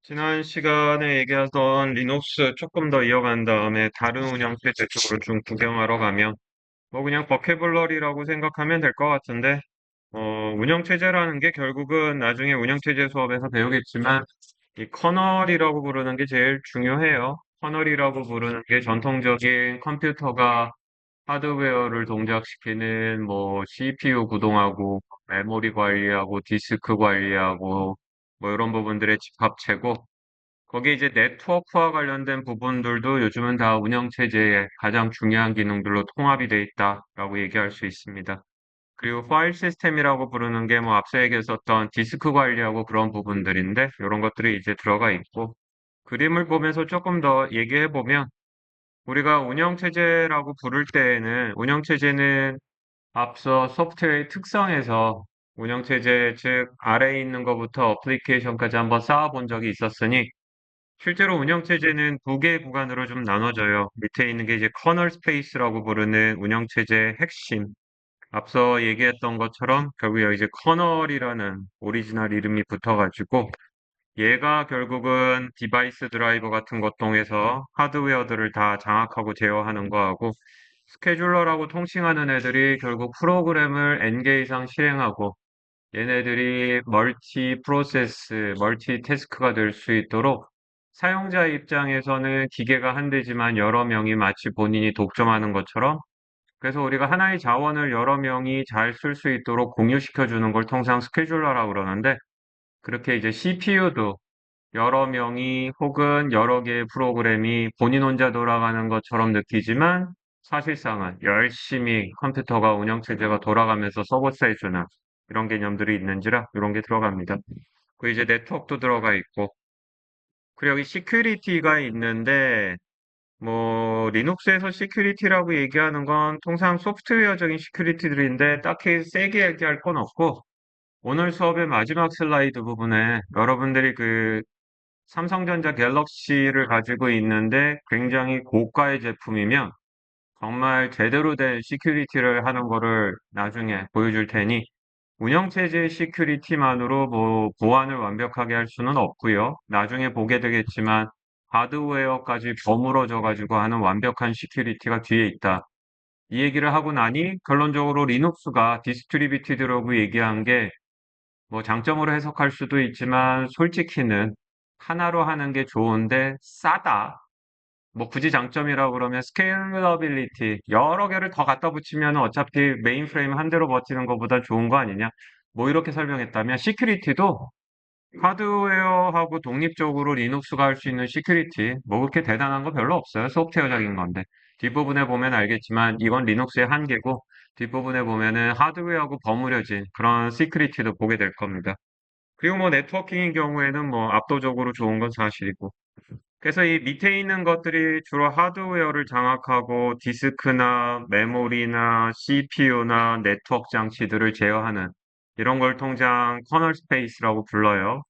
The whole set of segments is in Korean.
지난 시간에 얘기하던 리눅스 조금 더 이어간 다음에 다른 운영체제 쪽으로 좀 구경하러 가면 뭐 그냥 버케블러리라고 생각하면 될 것 같은데 운영체제라는 게 결국은 나중에 운영체제 수업에서 배우겠지만 이 커널이라고 부르는 게 제일 중요해요. 커널이라고 부르는 게 전통적인 컴퓨터가 하드웨어를 동작시키는 뭐 CPU 구동하고 메모리 관리하고 디스크 관리하고 뭐 이런 부분들의 집합체고 거기에 이제 네트워크와 관련된 부분들도 요즘은 다 운영체제의 가장 중요한 기능들로 통합이 돼 있다라고 얘기할 수 있습니다. 그리고 파일 시스템이라고 부르는 게 뭐 앞서 얘기했었던 디스크 관리하고 그런 부분들인데 이런 것들이 이제 들어가 있고 그림을 보면서 조금 더 얘기해 보면 우리가 운영체제라고 부를 때에는 운영체제는 앞서 소프트웨어의 특성에서 운영체제 즉 아래에 있는 것부터 어플리케이션까지 한번 쌓아본 적이 있었으니 실제로 운영체제는 두 개의 구간으로 좀 나눠져요. 밑에 있는 게 이제 커널 스페이스라고 부르는 운영체제의 핵심. 앞서 얘기했던 것처럼 결국 여기 이제 커널이라는 오리지널 이름이 붙어가지고 얘가 결국은 디바이스 드라이버 같은 것 통해서 하드웨어들을 다 장악하고 제어하는 거하고 스케줄러라고 통칭하는 애들이 결국 프로그램을 N개 이상 실행하고 얘네들이 멀티 프로세스, 멀티 태스크가 될 수 있도록 사용자 입장에서는 기계가 한 대지만 여러 명이 마치 본인이 독점하는 것처럼 그래서 우리가 하나의 자원을 여러 명이 잘 쓸 수 있도록 공유시켜 주는 걸 통상 스케줄러라고 그러는데 그렇게 이제 CPU도 여러 명이 혹은 여러 개의 프로그램이 본인 혼자 돌아가는 것처럼 느끼지만 사실상은 열심히 컴퓨터가 운영체제가 돌아가면서 서비스해주는 이런 개념들이 있는지라 이런 게 들어갑니다. 그 이제 네트워크도 들어가 있고 그리고 여기 시큐리티가 있는데 뭐 리눅스에서 시큐리티라고 얘기하는 건 통상 소프트웨어적인 시큐리티들인데 딱히 세게 얘기할 건 없고 오늘 수업의 마지막 슬라이드 부분에 여러분들이 그 삼성전자 갤럭시를 가지고 있는데 굉장히 고가의 제품이면 정말 제대로 된 시큐리티를 하는 거를 나중에 보여줄 테니 운영체제 시큐리티만으로 뭐 보안을 완벽하게 할 수는 없고요. 나중에 보게 되겠지만 하드웨어까지 버무러져 가지고 하는 완벽한 시큐리티가 뒤에 있다. 이 얘기를 하고 나니 결론적으로 리눅스가 디스트리뷰티드라고 얘기한 게 뭐 장점으로 해석할 수도 있지만 솔직히는 하나로 하는 게 좋은데 싸다. 뭐 굳이 장점이라고 그러면 스케일러빌리티 여러 개를 더 갖다 붙이면 어차피 메인프레임 한 대로 버티는 것보다 좋은 거 아니냐? 뭐 이렇게 설명했다면 시큐리티도 하드웨어하고 독립적으로 리눅스가 할 수 있는 시큐리티 뭐 그렇게 대단한 거 별로 없어요. 소프트웨어적인 건데 뒷부분에 보면 알겠지만 이건 리눅스의 한계고 뒷부분에 보면은 하드웨어하고 버무려진 그런 시큐리티도 보게 될 겁니다. 그리고 뭐 네트워킹인 경우에는 뭐 압도적으로 좋은 건 사실이고 그래서 이 밑에 있는 것들이 주로 하드웨어를 장악하고 디스크나 메모리나 CPU나 네트워크 장치들을 제어하는 이런 걸 통상 커널 스페이스라고 불러요.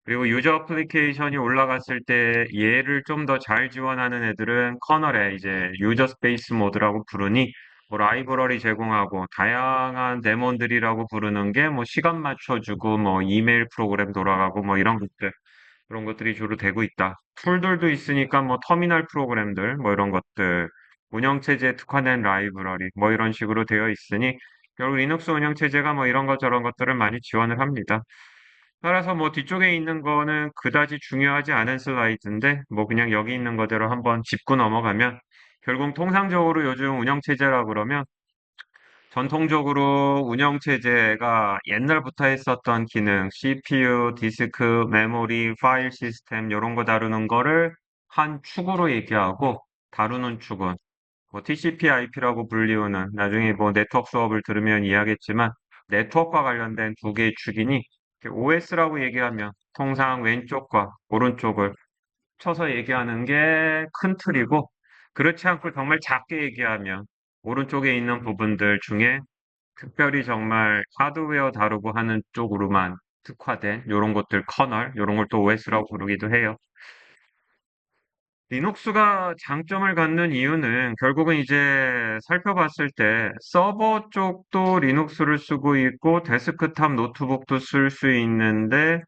그리고 유저 어플리케이션이 올라갔을 때 얘를 좀 더 잘 지원하는 애들은 커널에 이제 유저 스페이스 모드라고 부르니 뭐 라이브러리 제공하고 다양한 데몬들이라고 부르는 게 뭐 시간 맞춰주고 뭐 이메일 프로그램 돌아가고 뭐 이런 것들 그런 것들이 주로 되고 있다. 툴들도 있으니까 뭐 터미널 프로그램들, 뭐 이런 것들, 운영체제에 특화된 라이브러리, 뭐 이런 식으로 되어 있으니 결국 리눅스 운영체제가 뭐 이런 것 저런 것들을 많이 지원을 합니다. 따라서 뭐 뒤쪽에 있는 거는 그다지 중요하지 않은 슬라이드인데 뭐 그냥 여기 있는 거대로 한번 짚고 넘어가면 결국 통상적으로 요즘 운영체제라 그러면 전통적으로 운영체제가 옛날부터 했었던 기능, CPU, 디스크, 메모리, 파일 시스템, 이런 거 다루는 거를 한 축으로 얘기하고, 다루는 축은 뭐 TCP/IP라고 불리우는, 나중에 뭐 네트워크 수업을 들으면 이해하겠지만, 네트워크와 관련된 두 개의 축이니, OS라고 얘기하면 통상 왼쪽과 오른쪽을 쳐서 얘기하는 게 큰 틀이고, 그렇지 않고 정말 작게 얘기하면 오른쪽에 있는 부분들 중에 특별히 정말 하드웨어 다루고 하는 쪽으로만 특화된 요런 것들 커널, 요런 걸 또 OS라고 부르기도 해요. 리눅스가 장점을 갖는 이유는 결국은 이제 살펴봤을 때 서버 쪽도 리눅스를 쓰고 있고 데스크탑 노트북도 쓸 수 있는데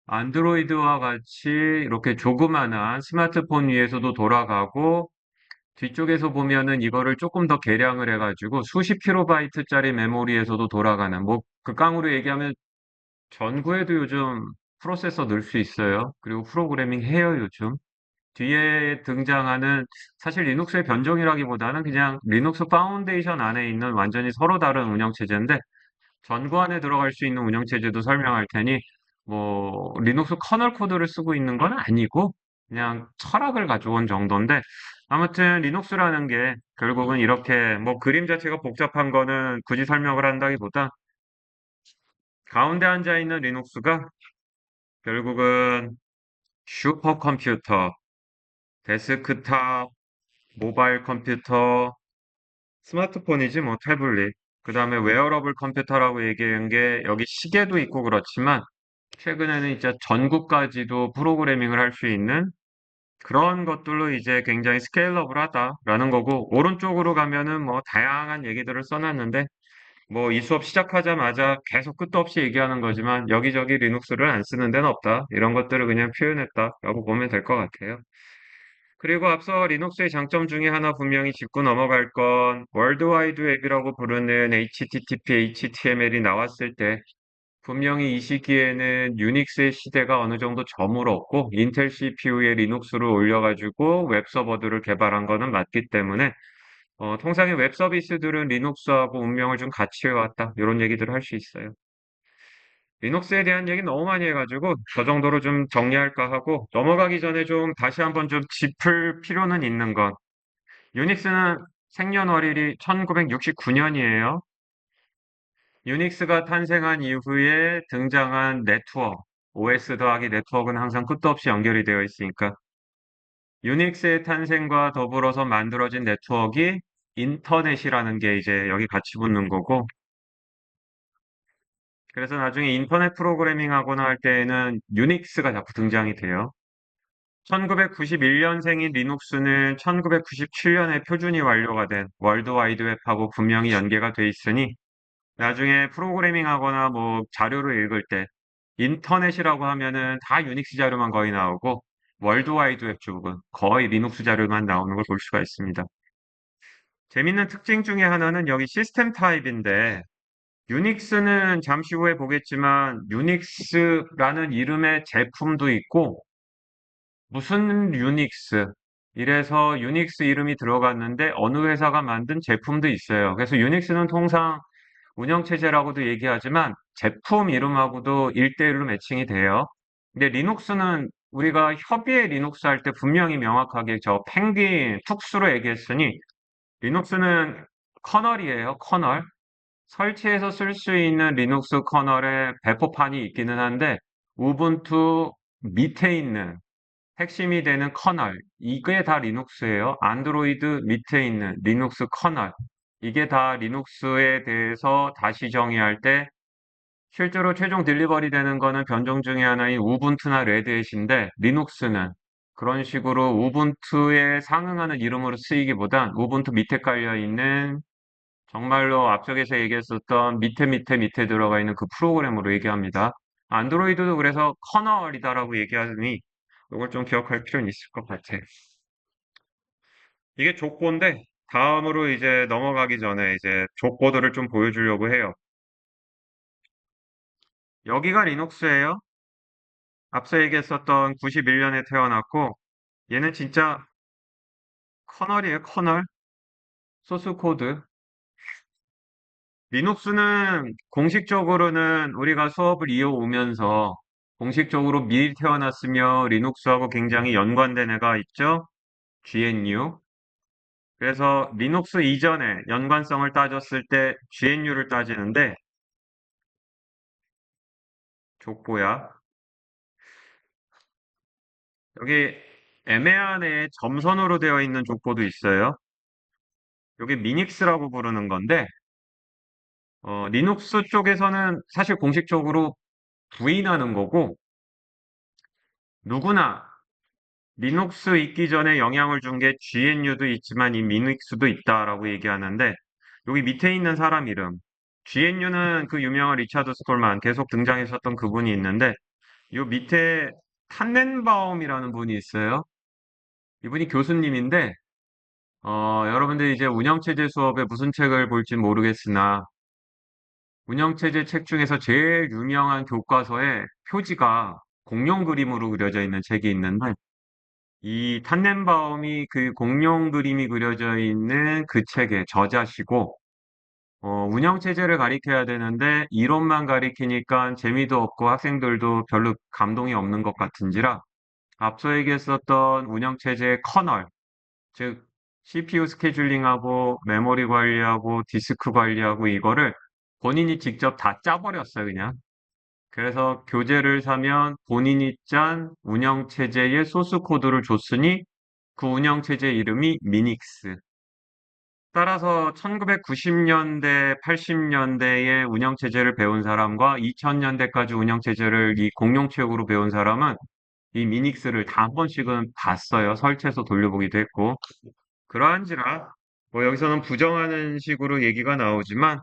안드로이드와 같이 이렇게 조그만한 스마트폰 위에서도 돌아가고 뒤쪽에서 보면은 이거를 조금 더 개량을 해가지고 수십 킬로바이트짜리 메모리에서도 돌아가는 뭐 극강으로 얘기하면 전구에도 요즘 프로세서 넣을 수 있어요. 그리고 프로그래밍 해요, 요즘. 뒤에 등장하는 사실 리눅스의 변종이라기보다는 그냥 리눅스 파운데이션 안에 있는 완전히 서로 다른 운영체제인데 전구 안에 들어갈 수 있는 운영체제도 설명할 테니 뭐 리눅스 커널 코드를 쓰고 있는 건 아니고 그냥 철학을 가져온 정도인데 아무튼 리눅스라는 게 결국은 이렇게 뭐 그림 자체가 복잡한 거는 굳이 설명을 한다기보다 가운데 앉아 있는 리눅스가 결국은 슈퍼컴퓨터, 데스크탑, 모바일 컴퓨터, 스마트폰이지 뭐 태블릿. 그 다음에 웨어러블 컴퓨터라고 얘기한 게 여기 시계도 있고 그렇지만 최근에는 이제 전구까지도 프로그래밍을 할 수 있는 그런 것들로 이제 굉장히 스케일러블하다라는 거고 오른쪽으로 가면은 뭐 다양한 얘기들을 써놨는데 뭐 이 수업 시작하자마자 계속 끝도 없이 얘기하는 거지만 여기저기 리눅스를 안 쓰는 데는 없다. 이런 것들을 그냥 표현했다라고 보면 될 것 같아요. 그리고 앞서 리눅스의 장점 중에 하나 분명히 짚고 넘어갈 건 월드와이드 웹이라고 부르는 HTTP, HTML이 나왔을 때 분명히 이 시기에는 유닉스의 시대가 어느 정도 저물었고 인텔 CPU에 리눅스를 올려가지고 웹 서버들을 개발한 거는 맞기 때문에 통상의 웹 서비스들은 리눅스하고 운명을 좀 같이 해왔다. 이런 얘기들을 할 수 있어요. 리눅스에 대한 얘기 너무 많이 해가지고 저 정도로 좀 정리할까 하고 넘어가기 전에 좀 다시 한번 좀 짚을 필요는 있는 건 유닉스는 생년월일이 1969년이에요. 유닉스가 탄생한 이후에 등장한 네트워크, OS 더하기 네트워크는 항상 끝도 없이 연결이 되어 있으니까 유닉스의 탄생과 더불어서 만들어진 네트워크가 인터넷이라는 게 이제 여기 같이 붙는 거고 그래서 나중에 인터넷 프로그래밍 하거나 할 때에는 유닉스가 자꾸 등장이 돼요. 1991년생인 리눅스는 1997년에 표준이 완료가 된 월드와이드 웹하고 분명히 연계가 돼 있으니 나중에 프로그래밍 하거나 뭐 자료를 읽을 때 인터넷이라고 하면은 다 유닉스 자료만 거의 나오고 월드와이드 웹 쪽은 거의 리눅스 자료만 나오는 걸 볼 수가 있습니다. 재밌는 특징 중에 하나는 여기 시스템 타입인데 유닉스는 잠시 후에 보겠지만 유닉스라는 이름의 제품도 있고 무슨 유닉스 이래서 유닉스 이름이 들어갔는데 어느 회사가 만든 제품도 있어요. 그래서 유닉스는 통상 운영체제라고도 얘기하지만 제품 이름하고도 1대1로 매칭이 돼요. 근데 리눅스는 우리가 협의의 리눅스 할 때 분명히 명확하게 저 펭귄 특수로 얘기했으니 리눅스는 커널이에요. 커널. 설치해서 쓸 수 있는 리눅스 커널에 배포판이 있기는 한데 우분투 밑에 있는 핵심이 되는 커널, 이게 다 리눅스예요. 안드로이드 밑에 있는 리눅스 커널, 이게 다 리눅스에 대해서 다시 정의할 때 실제로 최종 딜리버리 되는 거는 변종 중에 하나인 우분투나 레드햇인데 리눅스는 그런 식으로 우분투에 상응하는 이름으로 쓰이기보단 우분투 밑에 깔려 있는 정말로 앞쪽에서 얘기했었던 밑에 들어가 있는 그 프로그램으로 얘기합니다. 안드로이드도 그래서 커널이다라고 얘기하니 이걸 좀 기억할 필요는 있을 것 같아. 이게 족보인데 다음으로 이제 넘어가기 전에 이제 족보들을 좀 보여주려고 해요. 여기가 리눅스예요. 앞서 얘기했었던 91년에 태어났고 얘는 진짜 커널이에요, 커널. 소스 코드. 리눅스는 공식적으로는 우리가 수업을 이어오면서 공식적으로 미리 태어났으며 리눅스하고 굉장히 연관된 애가 있죠? GNU. 그래서 리눅스 이전에 연관성을 따졌을 때 GNU를 따지는데 족보야. 여기 애매한 애 점선으로 되어 있는 족보도 있어요. 여기 미닉스라고 부르는 건데 리눅스 쪽에서는 사실 공식적으로 부인하는 거고 누구나 리눅스 있기 전에 영향을 준 게 GNU도 있지만 이 미닉스도 있다라고 얘기하는데 여기 밑에 있는 사람 이름 GNU는 그 유명한 리차드 스톨만 계속 등장했었던 그분이 있는데 요 밑에 탄넨바움이라는 분이 있어요. 이분이 교수님인데, 여러분들 이제 운영체제 수업에 무슨 책을 볼지 모르겠으나, 운영체제 책 중에서 제일 유명한 교과서에 표지가 공룡 그림으로 그려져 있는 책이 있는데, 이 탄넨바움이 그 공룡 그림이 그려져 있는 그 책의 저자시고, 운영체제를 가리켜야 되는데, 이론만 가리키니까 재미도 없고 학생들도 별로 감동이 없는 것 같은지라, 앞서 얘기했었던 운영체제의 커널, 즉, CPU 스케줄링하고 메모리 관리하고 디스크 관리하고 이거를 본인이 직접 다 짜버렸어요, 그냥. 그래서 교재를 사면 본인이 짠 운영체제의 소스 코드를 줬으니 그 운영체제 이름이 미닉스. 따라서 1990년대, 80년대에 운영체제를 배운 사람과 2000년대까지 운영체제를 이 공룡체육으로 배운 사람은 이 미닉스를 다 한 번씩은 봤어요. 설치해서 돌려보기도 했고. 그러한지라, 뭐 여기서는 부정하는 식으로 얘기가 나오지만,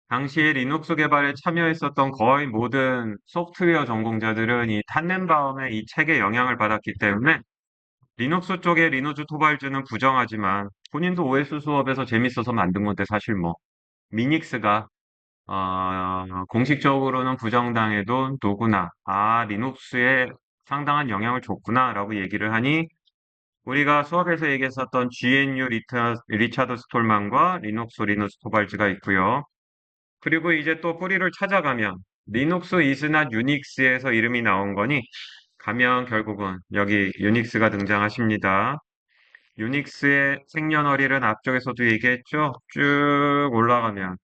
당시에 리눅스 개발에 참여했었던 거의 모든 소프트웨어 전공자들은 이 탄넨바움의 이 책에 영향을 받았기 때문에, 리눅스 쪽에 리노즈 토발즈는 부정하지만, 본인도 OS 수업에서 재밌어서 만든 건데 사실 뭐, 미닉스가, 공식적으로는 부정당해도 누구나, 리눅스에 상당한 영향을 줬구나라고 얘기를 하니, 우리가 수업에서 얘기했었던 GNU 리차드 스톨만과 리눅스 리누스 토발즈가 있고요. 그리고 이제 또 뿌리를 찾아가면 리눅스 이즈나 유닉스에서 이름이 나온 거니 가면 결국은 여기 유닉스가 등장하십니다. 유닉스의 생년월일은 앞쪽에서도 얘기했죠. 쭉 올라가면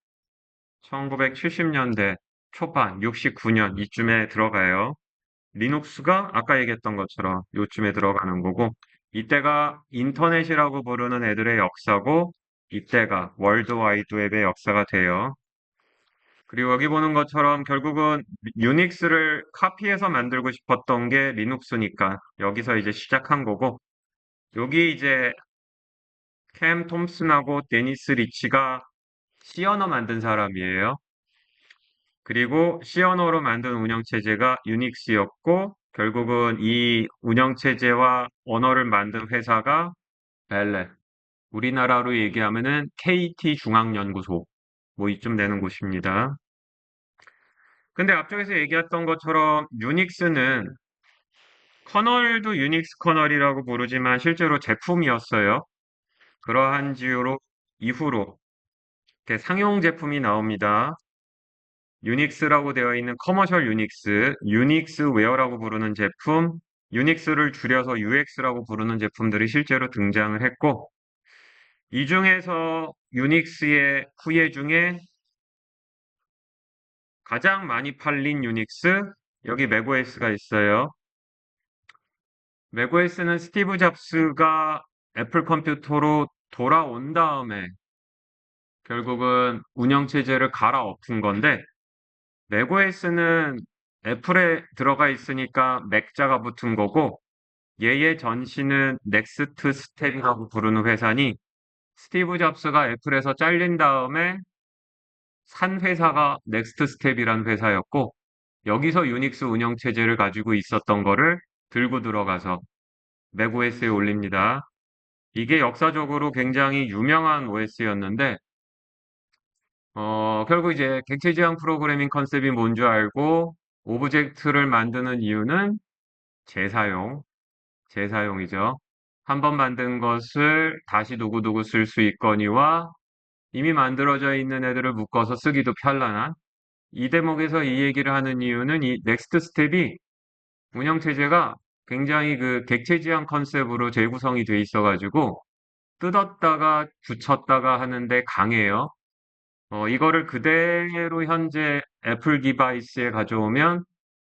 1970년대 초반 69년 이쯤에 들어가요. 리눅스가 아까 얘기했던 것처럼 요쯤에 들어가는 거고, 이때가 인터넷이라고 부르는 애들의 역사고, 이때가 월드와이드 웹의 역사가 돼요. 그리고 여기 보는 것처럼 결국은 유닉스를 카피해서 만들고 싶었던 게 리눅스니까 여기서 이제 시작한 거고, 여기 이제 캠 톰슨하고 데니스 리치가 C 언어 만든 사람이에요. 그리고 C 언어로 만든 운영체제가 유닉스였고, 결국은 이 운영체제와 언어를 만든 회사가 벨렛, 우리나라로 얘기하면은 KT 중앙연구소, 뭐 이쯤 되는 곳입니다. 근데 앞쪽에서 얘기했던 것처럼 유닉스는 커널도 유닉스 커널이라고 부르지만 실제로 제품이었어요. 그러한 이유로 이후로 이렇게 상용 제품이 나옵니다. 유닉스라고 되어 있는 커머셜 유닉스, 유닉스 웨어라고 부르는 제품, 유닉스를 줄여서 UX라고 부르는 제품들이 실제로 등장을 했고, 이 중에서 유닉스의 후예 중에 가장 많이 팔린 유닉스, 여기 맥OS가 있어요. 맥OS는 스티브 잡스가 애플 컴퓨터로 돌아온 다음에 결국은 운영체제를 갈아엎은 건데, 맥OS는 애플에 들어가 있으니까 맥자가 붙은 거고, 얘의 전신은 넥스트 스텝이라고 부르는 회사니, 스티브 잡스가 애플에서 잘린 다음에 산 회사가 넥스트 스텝이란 회사였고, 여기서 유닉스 운영체제를 가지고 있었던 거를 들고 들어가서 맥OS에 올립니다. 이게 역사적으로 굉장히 유명한 OS였는데, 결국 이제 객체 지향 프로그래밍 컨셉이 뭔 줄 알고, 오브젝트를 만드는 이유는 재사용, 재사용이죠. 한 번 만든 것을 다시 누구누구 쓸 수 있거니와 이미 만들어져 있는 애들을 묶어서 쓰기도 편안한 이 대목에서 이 얘기를 하는 이유는 이 넥스트 스텝이 운영체제가 굉장히 그 객체 지향 컨셉으로 재구성이 돼 있어가지고 뜯었다가 붙였다가 하는데 강해요. 이거를 그대로 현재 애플 디바이스에 가져오면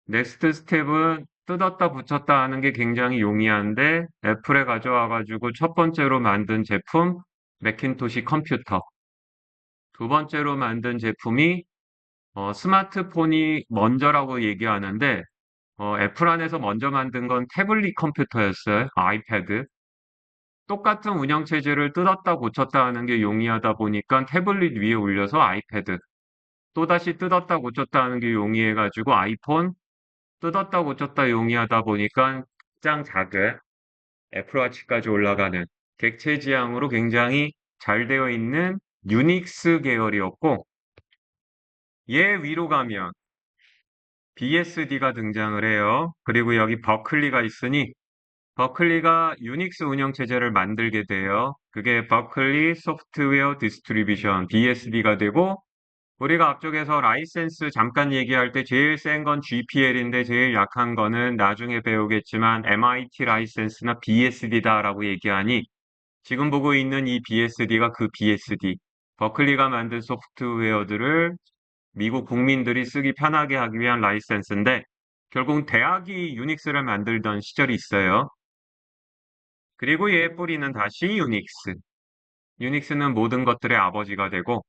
넥스트 스텝은 뜯었다 붙였다 하는 게 굉장히 용이한데 애플에 가져와가지고 첫 번째로 만든 제품 매cin토시 컴퓨터, 두 번째로 만든 제품이 스마트폰이 먼저라고 얘기하는데 애플 안에서 먼저 만든 건 태블릿 컴퓨터였어요. 아이패드. 똑같은 운영체제를 뜯었다 고쳤다 하는 게 용이하다 보니까 태블릿 위에 올려서 아이패드. 또다시 뜯었다 고쳤다 하는 게 용이해가지고 아이폰, 뜯었다 고쳤다 용이하다 보니까 가장 작은 애플워치까지 올라가는 객체 지향으로 굉장히 잘 되어 있는 유닉스 계열이었고, 얘 위로 가면 BSD가 등장을 해요. 그리고 여기 버클리가 있으니 버클리가 유닉스 운영체제를 만들게 돼요. 그게 버클리 소프트웨어 디스트리뷰션 BSD가 되고, 우리가 앞쪽에서 라이센스 잠깐 얘기할 때 제일 센 건 GPL인데 제일 약한 거는 나중에 배우겠지만 MIT 라이센스나 BSD다라고 얘기하니, 지금 보고 있는 이 BSD가 그 BSD, 버클리가 만든 소프트웨어들을 미국 국민들이 쓰기 편하게 하기 위한 라이센스인데, 결국 대학이 유닉스를 만들던 시절이 있어요. 그리고 얘의 뿌리는 다시 유닉스. 유닉스는 모든 것들의 아버지가 되고,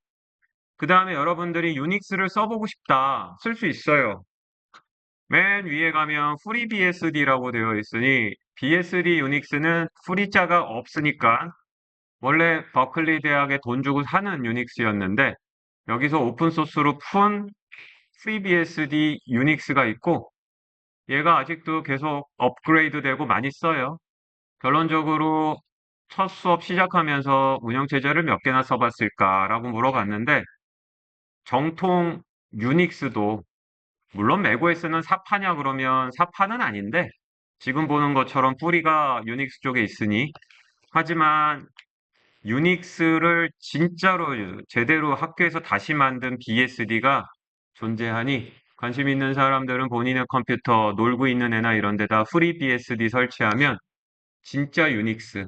그 다음에 여러분들이 유닉스를 써보고 싶다. 쓸 수 있어요. 맨 위에 가면 FreeBSD라고 되어 있으니, BSD 유닉스는 프리자가 없으니까 원래 버클리 대학에 돈 주고 사는 유닉스였는데, 여기서 오픈소스로 푼 FreeBSD 유닉스가 있고, 얘가 아직도 계속 업그레이드 되고 많이 써요. 결론적으로 첫 수업 시작하면서 운영체제를 몇 개나 써봤을까라고 물어봤는데, 정통 유닉스도, 물론 맥OS는 사파냐 그러면 사파는 아닌데, 지금 보는 것처럼 뿌리가 유닉스 쪽에 있으니, 하지만 유닉스를 진짜로 제대로 학교에서 다시 만든 BSD가 존재하니, 관심 있는 사람들은 본인의 컴퓨터 놀고 있는 애나 이런 데다 FreeBSD 설치하면 진짜 유닉스.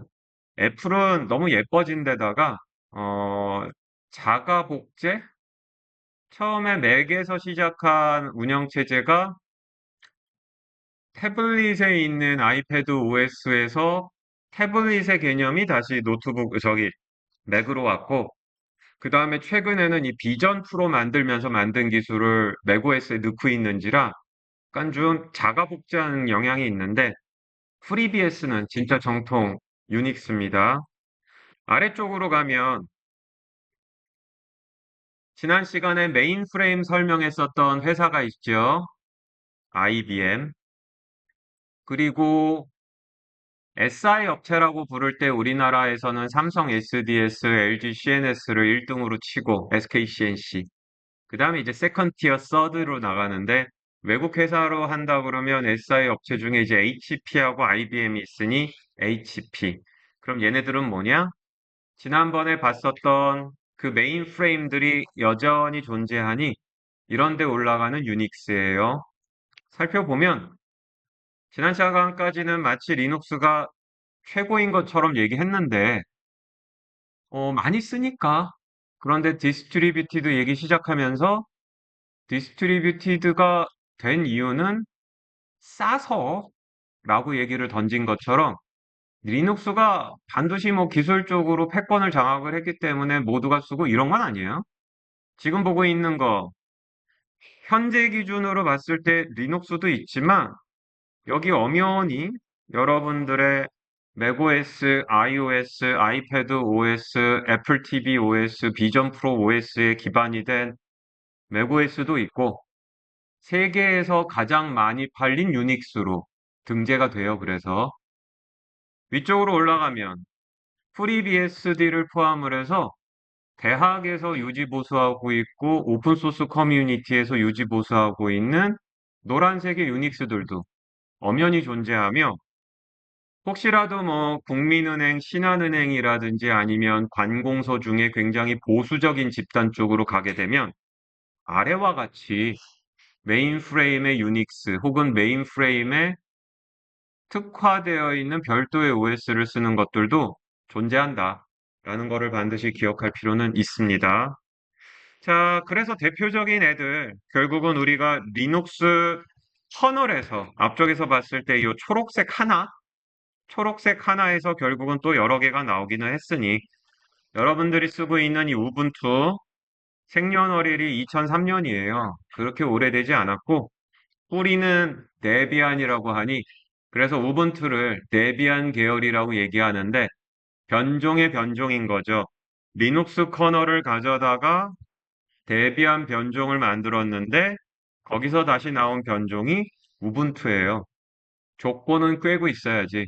애플은 너무 예뻐진 데다가 자가 복제? 처음에 맥에서 시작한 운영체제가 태블릿에 있는 아이패드 OS에서 태블릿의 개념이 다시 노트북, 맥으로 왔고, 그 다음에 최근에는 이 비전 프로 만들면서 만든 기술을 맥OS에 넣고 있는지라 약간 좀 자가 복제하는 영향이 있는데, FreeBS는 진짜 정통 유닉스입니다. 아래쪽으로 가면 지난 시간에 메인프레임 설명했었던 회사가 있죠. IBM. 그리고 SI 업체라고 부를 때 우리나라에서는 삼성 SDS, LG CNS를 1등으로 치고 SK CNC. 그 다음에 이제 세컨 티어, 서드로 나가는데, 외국 회사로 한다 그러면 SI 업체 중에 이제 HP하고 IBM이 있으니 HP. 그럼 얘네들은 뭐냐? 지난번에 봤었던 그 메인 프레임들이 여전히 존재하니 이런 데 올라가는 유닉스예요. 살펴보면 지난 시간까지는 마치 리눅스가 최고인 것처럼 얘기했는데 많이 쓰니까. 그런데 디스트리뷰티드 얘기 시작하면서 디스트리뷰티드가 된 이유는 싸서 라고 얘기를 던진 것처럼, 리눅스가 반드시 뭐 기술적으로 패권을 장악을 했기 때문에 모두가 쓰고 이런 건 아니에요. 지금 보고 있는 거, 현재 기준으로 봤을 때 리눅스도 있지만, 여기 엄연히 여러분들의 맥OS, iOS, 아이패드 OS, 애플 TV OS, 비전 프로 OS에 기반이 된 맥OS도 있고, 세계에서 가장 많이 팔린 유닉스로 등재가 돼요. 그래서 위쪽으로 올라가면 FreeBSD를 포함을 해서 대학에서 유지 보수하고 있고 오픈소스 커뮤니티에서 유지 보수하고 있는 노란색의 유닉스들도 엄연히 존재하며, 혹시라도 뭐 국민은행, 신한은행이라든지 아니면 관공서 중에 굉장히 보수적인 집단 쪽으로 가게 되면 아래와 같이 메인프레임의 유닉스 혹은 메인프레임에 특화되어 있는 별도의 OS를 쓰는 것들도 존재한다 라는 것을 반드시 기억할 필요는 있습니다. 자, 그래서 대표적인 애들, 결국은 우리가 리눅스 커널에서 앞쪽에서 봤을 때 이 초록색 하나에서 결국은 또 여러 개가 나오기는 했으니, 여러분들이 쓰고 있는 이 우분투 생년월일이 2003년이에요. 그렇게 오래되지 않았고, 뿌리는 데비안이라고 하니, 그래서 우분투를 데비안 계열이라고 얘기하는데, 변종의 변종인 거죠. 리눅스 커널을 가져다가 데비안 변종을 만들었는데, 거기서 다시 나온 변종이 우분투예요. 조건은 꿰고 있어야지.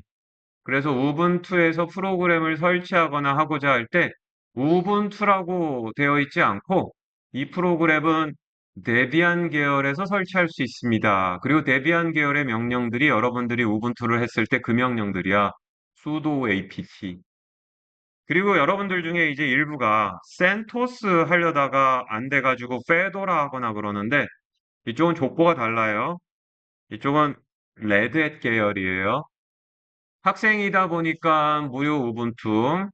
그래서 우분투에서 프로그램을 설치하거나 하고자 할 때 우분투라고 되어 있지 않고 이 프로그램은 데비안 계열에서 설치할 수 있습니다. 그리고 데비안 계열의 명령들이 여러분들이 우분투를 했을 때 그 명령들이야. sudo apt. 그리고 여러분들 중에 이제 일부가 센토스 하려다가 안 돼가지고 페도라 하거나 그러는데 이쪽은 족보가 달라요. 이쪽은 레드햇 계열이에요. 학생이다 보니까 무료 우분투,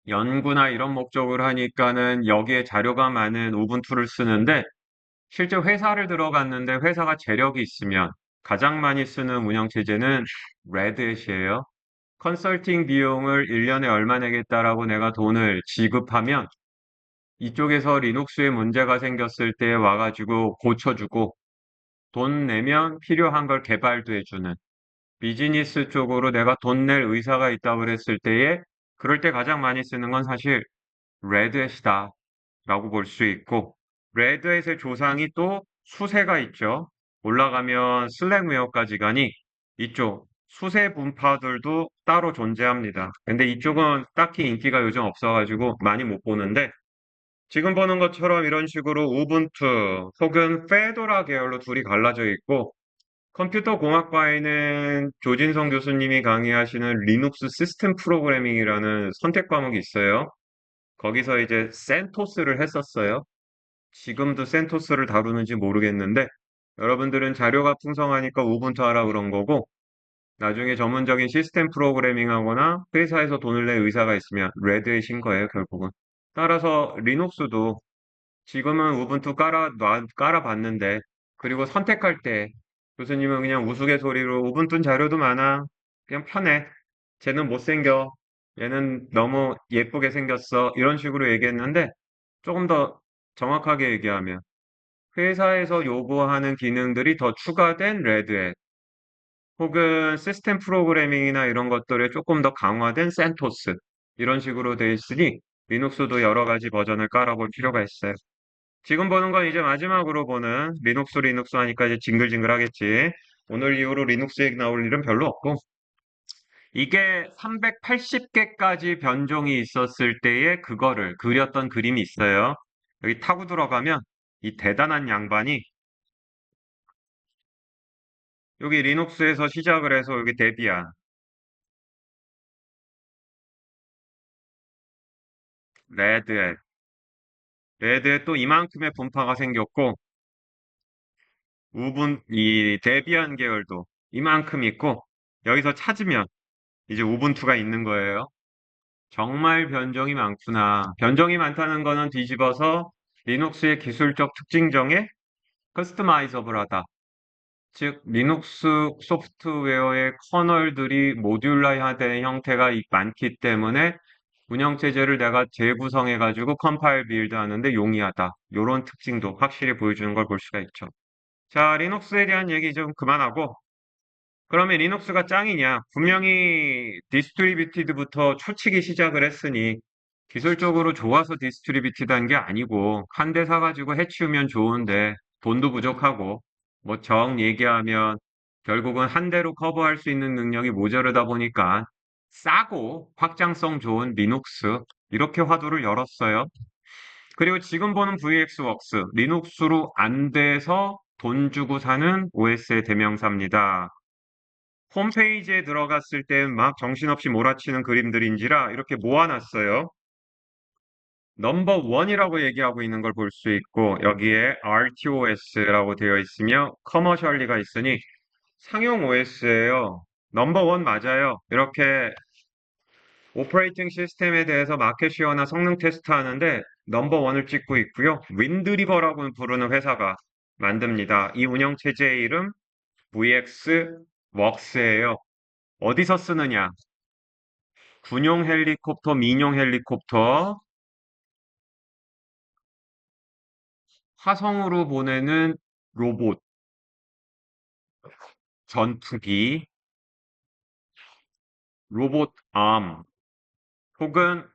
연구나 이런 목적을 하니까는 여기에 자료가 많은 우분투를 쓰는데 실제 회사를 들어갔는데 회사가 재력이 있으면 가장 많이 쓰는 운영체제는 레드햇이에요. 컨설팅 비용을 1년에 얼마 내겠다라고 내가 돈을 지급하면 이쪽에서 리눅스에 문제가 생겼을 때 와가지고 고쳐주고 돈 내면 필요한 걸 개발도 해주는 비즈니스 쪽으로 내가 돈 낼 의사가 있다고 그랬을 때에 그럴 때 가장 많이 쓰는 건 사실 레드햇이다 라고 볼 수 있고 레드햇의 조상이 또 수세가 있죠. 올라가면 슬랙웨어까지 가니 이쪽 수세 분파들도 따로 존재합니다. 근데 이쪽은 딱히 인기가 요즘 없어가지고 많이 못 보는데 지금 보는 것처럼 이런 식으로 우분투 혹은 페도라 계열로 둘이 갈라져 있고 컴퓨터 공학과에는 조진성 교수님이 강의하시는 리눅스 시스템 프로그래밍이라는 선택 과목이 있어요. 거기서 이제 센토스를 했었어요. 지금도 센토스를 다루는지 모르겠는데 여러분들은 자료가 풍성하니까 우분투 하라 그런 거고 나중에 전문적인 시스템 프로그래밍 하거나 회사에서 돈을 낼 의사가 있으면 레드햇인 거예요, 결국은. 따라서 리눅스도 지금은 우분투 깔아봤는데, 그리고 선택할 때, 교수님은 그냥 우스갯소리로 우분투 자료도 많아. 그냥 편해. 쟤는 못생겨. 얘는 너무 예쁘게 생겼어. 이런 식으로 얘기했는데, 조금 더 정확하게 얘기하면, 회사에서 요구하는 기능들이 더 추가된 레드햇, 혹은 시스템 프로그래밍이나 이런 것들에 조금 더 강화된 센토스, 이런 식으로 돼 있으니, 리눅스도 여러 가지 버전을 깔아볼 필요가 있어요. 지금 보는 건 이제 마지막으로 보는 리눅스 하니까 이제 징글징글 하겠지. 오늘 이후로 리눅스 얘기 나올 일은 별로 없고, 이게 380개까지 변종이 있었을 때에 그거를 그렸던 그림이 있어요. 여기 타고 들어가면 이 대단한 양반이 여기 리눅스에서 시작을 해서 여기 데비안, 레드햇, 레드햇 또 이만큼의 분파가 생겼고, 이 데비안 계열도 이만큼 있고, 여기서 찾으면 이제 우분투가 있는 거예요. 정말 변종이 많구나. 변종이 많다는 거는 뒤집어서 리눅스의 기술적 특징 중에 커스터마이저블하다. 즉, 리눅스 소프트웨어의 커널들이 모듈라이화되는 형태가 많기 때문에 운영체제를 내가 재구성해가지고 컴파일 빌드 하는데 용이하다. 이런 특징도 확실히 보여주는 걸 볼 수가 있죠. 자, 리눅스에 대한 얘기 좀 그만하고 그러면 리눅스가 짱이냐? 분명히 디스트리뷰티드부터 초치기 시작을 했으니 기술적으로 좋아서 디스트리뷰티드한 게 아니고 한 대 사가지고 해치우면 좋은데 돈도 부족하고 뭐 정 얘기하면 결국은 한 대로 커버할 수 있는 능력이 모자르다 보니까 싸고 확장성 좋은 리눅스 이렇게 화두를 열었어요. 그리고 지금 보는 VX웍스 리눅스로 안 돼서 돈 주고 사는 OS의 대명사입니다. 홈페이지에 들어갔을 때 막 정신없이 몰아치는 그림들인지라 이렇게 모아놨어요. 넘버 원이라고 얘기하고 있는 걸 볼 수 있고 여기에 RTOS라고 되어 있으며 커머셜리가 있으니 상용 OS예요. 넘버 원 맞아요. 이렇게 오퍼레이팅 시스템에 대해서 마켓시어나 성능 테스트 하는데 넘버 원을 찍고 있고요. 윈드리버라고 부르는 회사가 만듭니다. 이 운영체제의 이름 VX 웍스예요. 어디서 쓰느냐? 군용 헬리콥터, 민용 헬리콥터, 화성으로 보내는 로봇, 전투기, 로봇 암, 혹은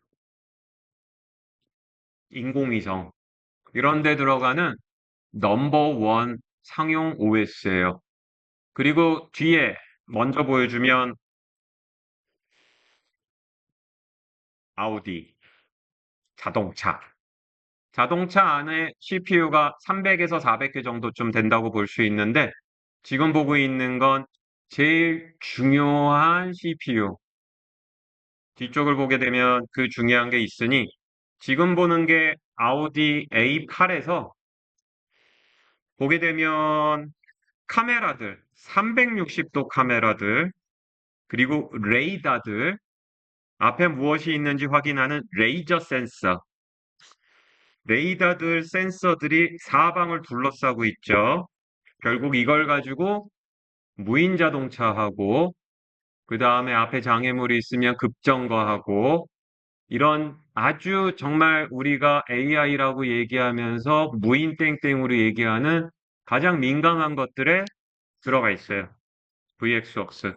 인공위성, 이런 데 들어가는 넘버 원 상용 OS예요. 그리고 뒤에 먼저 보여주면 아우디 자동차. 자동차 안에 CPU가 300에서 400개 정도쯤 된다고 볼 수 있는데 지금 보고 있는 건 제일 중요한 CPU. 뒤쪽을 보게 되면 그 중요한 게 있으니 지금 보는 게 아우디 A8에서 보게 되면 카메라들, 360도 카메라들, 그리고 레이더들, 앞에 무엇이 있는지 확인하는 레이저 센서, 레이더들, 센서들이 사방을 둘러싸고 있죠. 결국 이걸 가지고 무인 자동차하고, 그 다음에 앞에 장애물이 있으면 급정거하고, 이런 아주 정말 우리가 AI라고 얘기하면서 무인 땡땡으로 얘기하는 가장 민감한 것들에 들어가 있어요. VX웍스.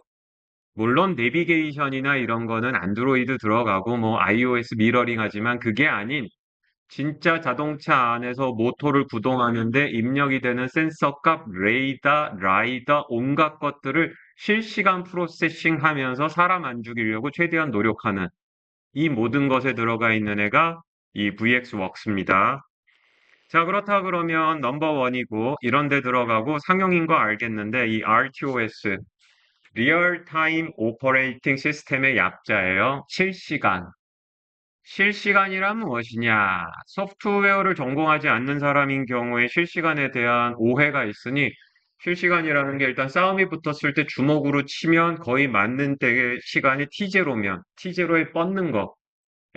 물론 내비게이션이나 이런 거는 안드로이드 들어가고 뭐 iOS 미러링 하지만 그게 아닌 진짜 자동차 안에서 모터를 구동하는데 입력이 되는 센서 값, 레이더, 라이더, 온갖 것들을 실시간 프로세싱 하면서 사람 안 죽이려고 최대한 노력하는 이 모든 것에 들어가 있는 애가 이 VX웍스입니다. 자, 그렇다 그러면 넘버원이고 이런 데 들어가고 상용인 거 알겠는데 이 RTOS, 리얼 타임 오퍼레이팅 시스템의 약자예요. 실시간. 실시간이란 무엇이냐? 소프트웨어를 전공하지 않는 사람인 경우에 실시간에 대한 오해가 있으니 실시간이라는 게 일단 싸움이 붙었을 때 주먹으로 치면 거의 맞는 때의 시간이 T0면 T0에 뻗는 거.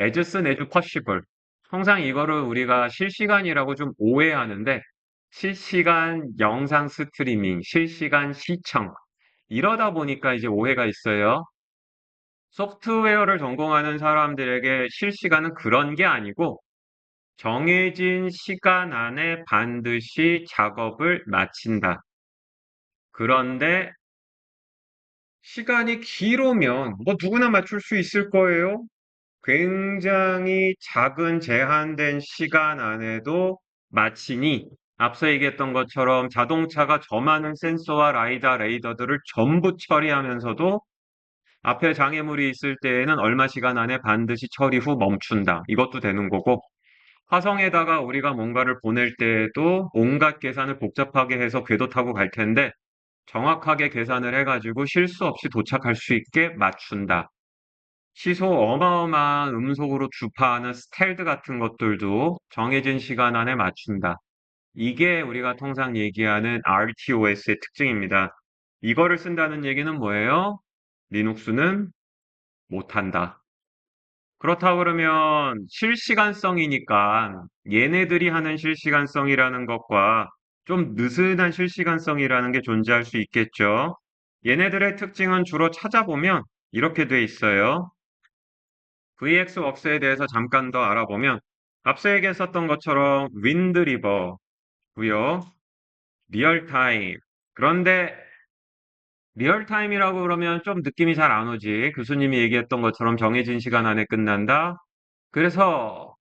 as soon as possible. 항상 이거를 우리가 실시간이라고 좀 오해하는데 실시간 영상 스트리밍, 실시간 시청. 이러다 보니까 이제 오해가 있어요. 소프트웨어를 전공하는 사람들에게 실시간은 그런 게 아니고 정해진 시간 안에 반드시 작업을 마친다. 그런데 시간이 길으면 뭐 누구나 맞출 수 있을 거예요. 굉장히 작은 제한된 시간 안에도 마치니 앞서 얘기했던 것처럼 자동차가 저 많은 센서와 라이다, 레이더들을 전부 처리하면서도 앞에 장애물이 있을 때에는 얼마 시간 안에 반드시 처리 후 멈춘다. 이것도 되는 거고, 화성에다가 우리가 뭔가를 보낼 때에도 온갖 계산을 복잡하게 해서 궤도 타고 갈 텐데, 정확하게 계산을 해가지고 실수 없이 도착할 수 있게 맞춘다. 시속 어마어마한 음속으로 주파하는 스텔드 같은 것들도 정해진 시간 안에 맞춘다. 이게 우리가 통상 얘기하는 RTOS의 특징입니다. 이거를 쓴다는 얘기는 뭐예요? 리눅스는 못한다. 그렇다 그러면 실시간성이니까 얘네들이 하는 실시간성이라는 것과 좀 느슨한 실시간성이라는 게 존재할 수 있겠죠. 얘네들의 특징은 주로 찾아보면 이렇게 돼 있어요. VX웍스에 대해서 잠깐 더 알아보면 앞서 얘기했었던 것처럼 윈드리버고요. 리얼타임. 그런데 리얼타임이라고 그러면 좀 느낌이 잘 안 오지. 교수님이 얘기했던 것처럼 정해진 시간 안에 끝난다. 그래서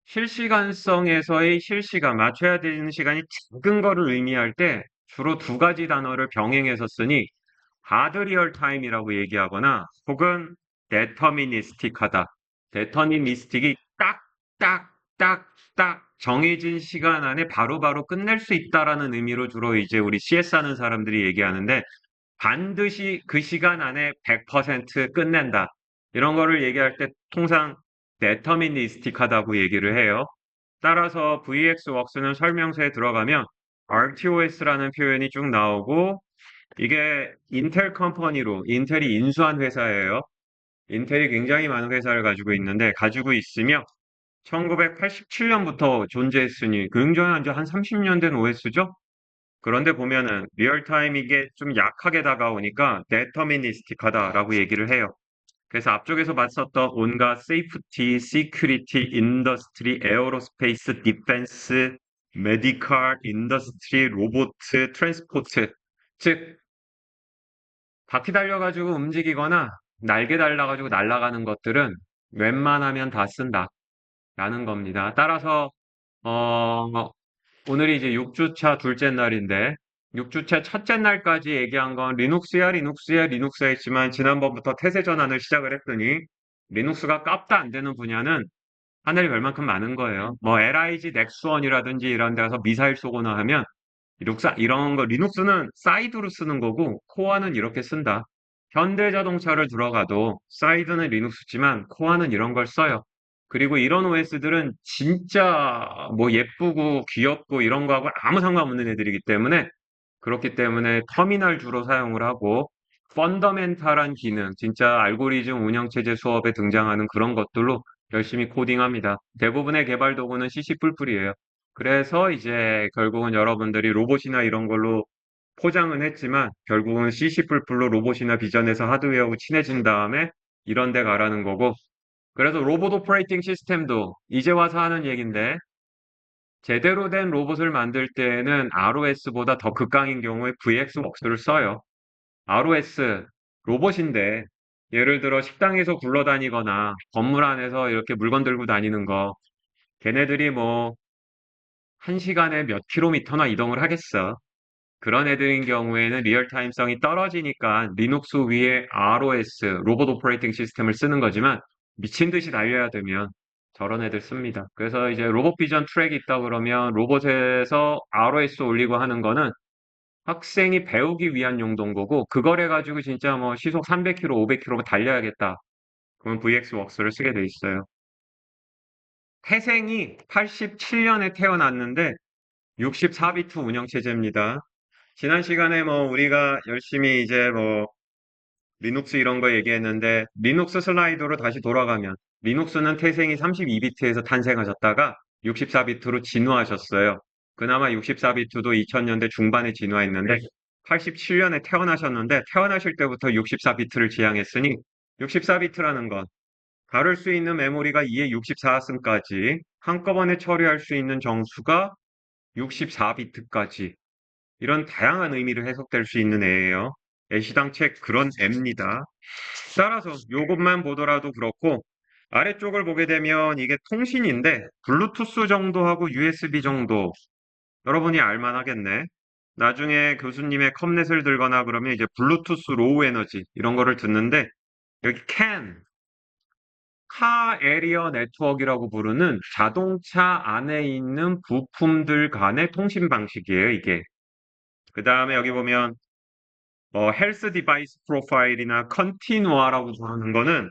실시간성에서의 실시간, 맞춰야 되는 시간이 작은 거를 의미할 때 주로 두 가지 단어를 병행해서 쓰니 하드 리얼타임이라고 얘기하거나 혹은 데터미니스틱하다. 데터미니스틱이 딱, 딱, 딱, 딱 정해진 시간 안에 바로바로 끝낼 수 있다라는 의미로 주로 이제 우리 CS 하는 사람들이 얘기하는데 반드시 그 시간 안에 100% 끝낸다. 이런 거를 얘기할 때 통상 데터미니스틱하다고 얘기를 해요. 따라서 VX웍스는 설명서에 들어가면 RTOS라는 표현이 쭉 나오고 이게 인텔 컴퍼니로 인텔이 인수한 회사예요. 인텔이 굉장히 많은 회사를 가지고 있는데 가지고 있으며 1987년부터 존재했으니 굉장히 이제 한 30년 된 OS죠? 그런데 보면은 리얼타임 이게 좀 약하게 다가오니까 데터미니스틱하다라고 얘기를 해요. 그래서 앞쪽에서 봤었던 온갖 세이프티, 시큐리티, 인더스트리, 에어로스페이스, 디펜스, 메디컬, 인더스트리, 로보트, 트랜스포트, 즉 바퀴 달려가지고 움직이거나 날개 달라가지고 날아가는 것들은 웬만하면 다 쓴다. 라는 겁니다. 따라서, 오늘이 이제 6주차 둘째 날인데, 6주째 첫째 날까지 얘기한 건 리눅스야, 리눅스야, 리눅스야 했지만 지난번부터 태세 전환을 시작을 했더니 리눅스가 값도 안 되는 분야는 하늘이 별만큼 많은 거예요. 뭐 LIG 넥스원이라든지 이런 데 가서 미사일 쏘거나 하면 이런 거 리눅스는 사이드로 쓰는 거고 코어는 이렇게 쓴다. 현대자동차를 들어가도 사이드는 리눅스지만 코어는 이런 걸 써요. 그리고 이런 OS들은 진짜 뭐 예쁘고 귀엽고 이런 거하고 아무 상관없는 애들이기 때문에 그렇기 때문에 터미널 주로 사용을 하고 펀더멘탈한 기능, 진짜 알고리즘 운영체제 수업에 등장하는 그런 것들로 열심히 코딩합니다. 대부분의 개발 도구는 CC 뿔뿔이에요. 그래서 이제 결국은 여러분들이 로봇이나 이런 걸로 포장은 했지만 결국은 CC 뿔뿔로 로봇이나 비전에서 하드웨어하고 친해진 다음에 이런 데 가라는 거고 그래서 로봇 오퍼레이팅 시스템도 이제 와서 하는 얘기인데 제대로 된 로봇을 만들 때는 ROS보다 더 극강인 경우에 VX웍스를 써요. ROS 로봇인데 예를 들어 식당에서 굴러다니거나 건물 안에서 이렇게 물건 들고 다니는 거 걔네들이 뭐 한 시간에 몇 킬로미터나 이동을 하겠어. 그런 애들인 경우에는 리얼타임성이 떨어지니까 리눅스 위에 ROS 로봇 오퍼레이팅 시스템을 쓰는 거지만 미친 듯이 달려야 되면 저런 애들 씁니다. 그래서 이제 로봇 비전 트랙이 있다 그러면 로봇에서 ROS 올리고 하는 거는 학생이 배우기 위한 용도인 거고 그걸 해가지고 진짜 뭐 시속 300km, 500km 달려야겠다. 그러면 VX웍스를 쓰게 돼 있어요. 태생이 87년에 태어났는데 64비트 운영체제입니다. 지난 시간에 뭐 우리가 열심히 이제 뭐 리눅스 이런 거 얘기했는데 리눅스 슬라이드로 다시 돌아가면 리눅스는 태생이 32비트에서 탄생하셨다가 64비트로 진화하셨어요. 그나마 64비트도 2000년대 중반에 진화했는데 87년에 태어나셨는데 태어나실 때부터 64비트를 지향했으니 64비트라는 건 다룰 수 있는 메모리가 2의 64승까지 한꺼번에 처리할 수 있는 정수가 64비트까지 이런 다양한 의미로 해석될 수 있는 애예요. 애시당체 그런 애입니다. 따라서 요것만 보더라도 그렇고 아래쪽을 보게 되면 이게 통신인데 블루투스 정도하고 USB 정도 여러분이 알만 하겠네. 나중에 교수님의 컴넷을 들거나 그러면 이제 블루투스 로우 에너지 이런 거를 듣는데 여기 카 에리어 네트워크라고 부르는 자동차 안에 있는 부품들 간의 통신 방식이에요, 이게. 그 다음에 여기 보면 헬스 디바이스 프로파일이나 컨티누아라고 부르는 거는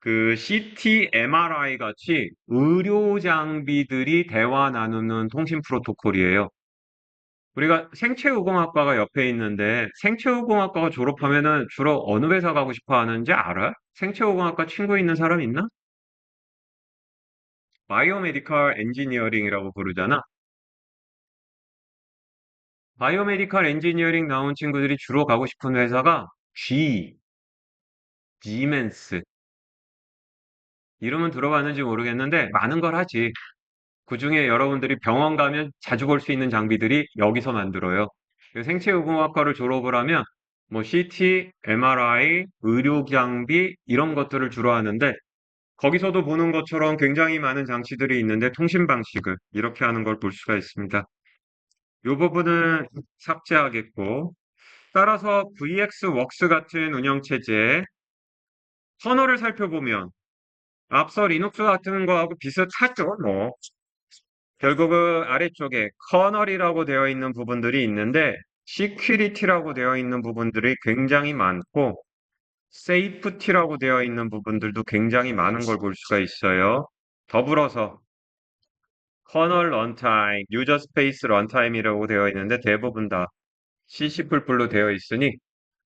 그 CT, MRI 같이 의료 장비들이 대화 나누는 통신 프로토콜이에요. 우리가 생체의공학과가 옆에 있는데 생체의공학과가 졸업하면은 주로 어느 회사 가고 싶어 하는지 알아? 생체의공학과 친구 있는 사람 있나? 바이오메디컬 엔지니어링이라고 부르잖아. 바이오메디컬 엔지니어링 나온 친구들이 주로 가고 싶은 회사가 지멘스. 이름은 들어봤는지 모르겠는데 많은 걸 하지. 그중에 여러분들이 병원 가면 자주 볼 수 있는 장비들이 여기서 만들어요. 생체의공학과를 졸업을 하면 뭐 CT, MRI, 의료 장비 이런 것들을 주로 하는데 거기서도 보는 것처럼 굉장히 많은 장치들이 있는데 통신 방식을 이렇게 하는 걸 볼 수가 있습니다. 이 부분은 삭제하겠고 따라서 VX웍스 같은 운영체제의 터널을 살펴보면 앞서 리눅스 같은 거하고 비슷하죠, 뭐. 결국은 아래쪽에 커널이라고 되어 있는 부분들이 있는데 시큐리티라고 되어 있는 부분들이 굉장히 많고 세이프티라고 되어 있는 부분들도 굉장히 많은 걸 볼 수가 있어요. 더불어서 커널 런타임, 유저 스페이스 런타임이라고 되어 있는데 대부분 다 CC++로 되어 있으니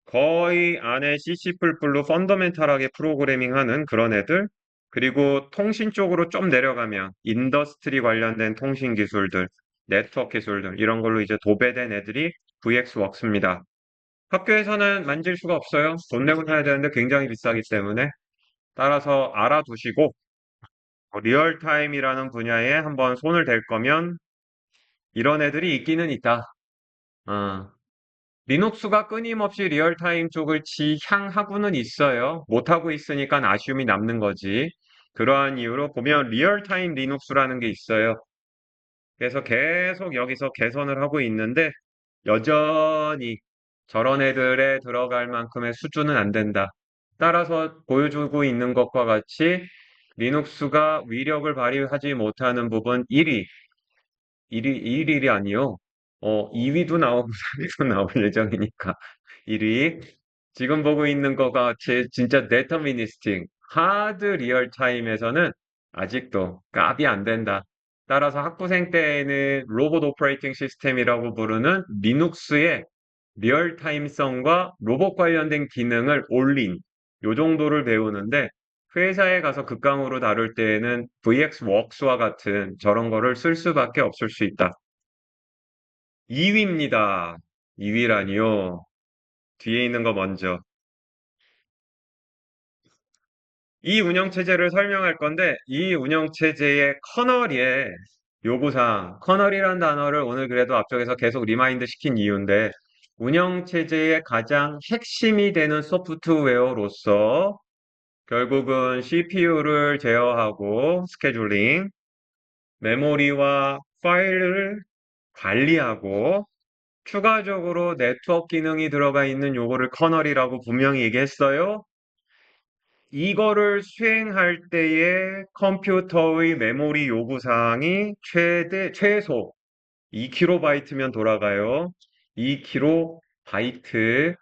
거의 안에 CC++로 펀더멘탈하게 프로그래밍하는 그런 애들 그리고 통신 쪽으로 좀 내려가면 인더스트리 관련된 통신 기술들, 네트워크 기술들 이런 걸로 이제 도배된 애들이 VX웍스입니다. 학교에서는 만질 수가 없어요. 돈 내고 사야 되는데 굉장히 비싸기 때문에 따라서 알아두시고 리얼타임이라는 분야에 한번 손을 댈 거면 이런 애들이 있기는 있다. 어, 리눅스가 끊임없이 리얼타임 쪽을 지향하고는 있어요. 못하고 있으니까 아쉬움이 남는 거지. 그러한 이유로 보면 리얼타임 리눅스라는 게 있어요. 그래서 계속 여기서 개선을 하고 있는데 여전히 저런 애들에 들어갈 만큼의 수준은 안 된다. 따라서 보여주고 있는 것과 같이 리눅스가 위력을 발휘하지 못하는 부분 1위, 1위 아니요. 2위도 나오고 3위도 나올 예정이니까. 1위. 지금 보고 있는 거가 진짜 데터미니스팅, 하드 리얼 타임에서는 아직도 값이 안 된다. 따라서 학부생 때에는 로봇 오퍼레이팅 시스템이라고 부르는 리눅스의 리얼타임성과 로봇 관련된 기능을 올린 요 정도를 배우는데 회사에 가서 극강으로 다룰 때에는 VxWorks와 같은 저런 거를 쓸 수밖에 없을 수 있다. 2위입니다. 2위라니요. 뒤에 있는 거 먼저. 이 운영체제를 설명할 건데, 이 운영체제의 커널의 요구사항, 커널이란 단어를 오늘 그래도 앞쪽에서 계속 리마인드 시킨 이유인데, 운영체제의 가장 핵심이 되는 소프트웨어로서 결국은 CPU를 제어하고 스케줄링, 메모리와 파일을 관리하고 추가적으로 네트워크 기능이 들어가 있는 요거를 커널이라고 분명히 얘기했어요. 이거를 수행할 때의 컴퓨터의 메모리 요구사항이 최소 2KB 돌아가요. 2KB,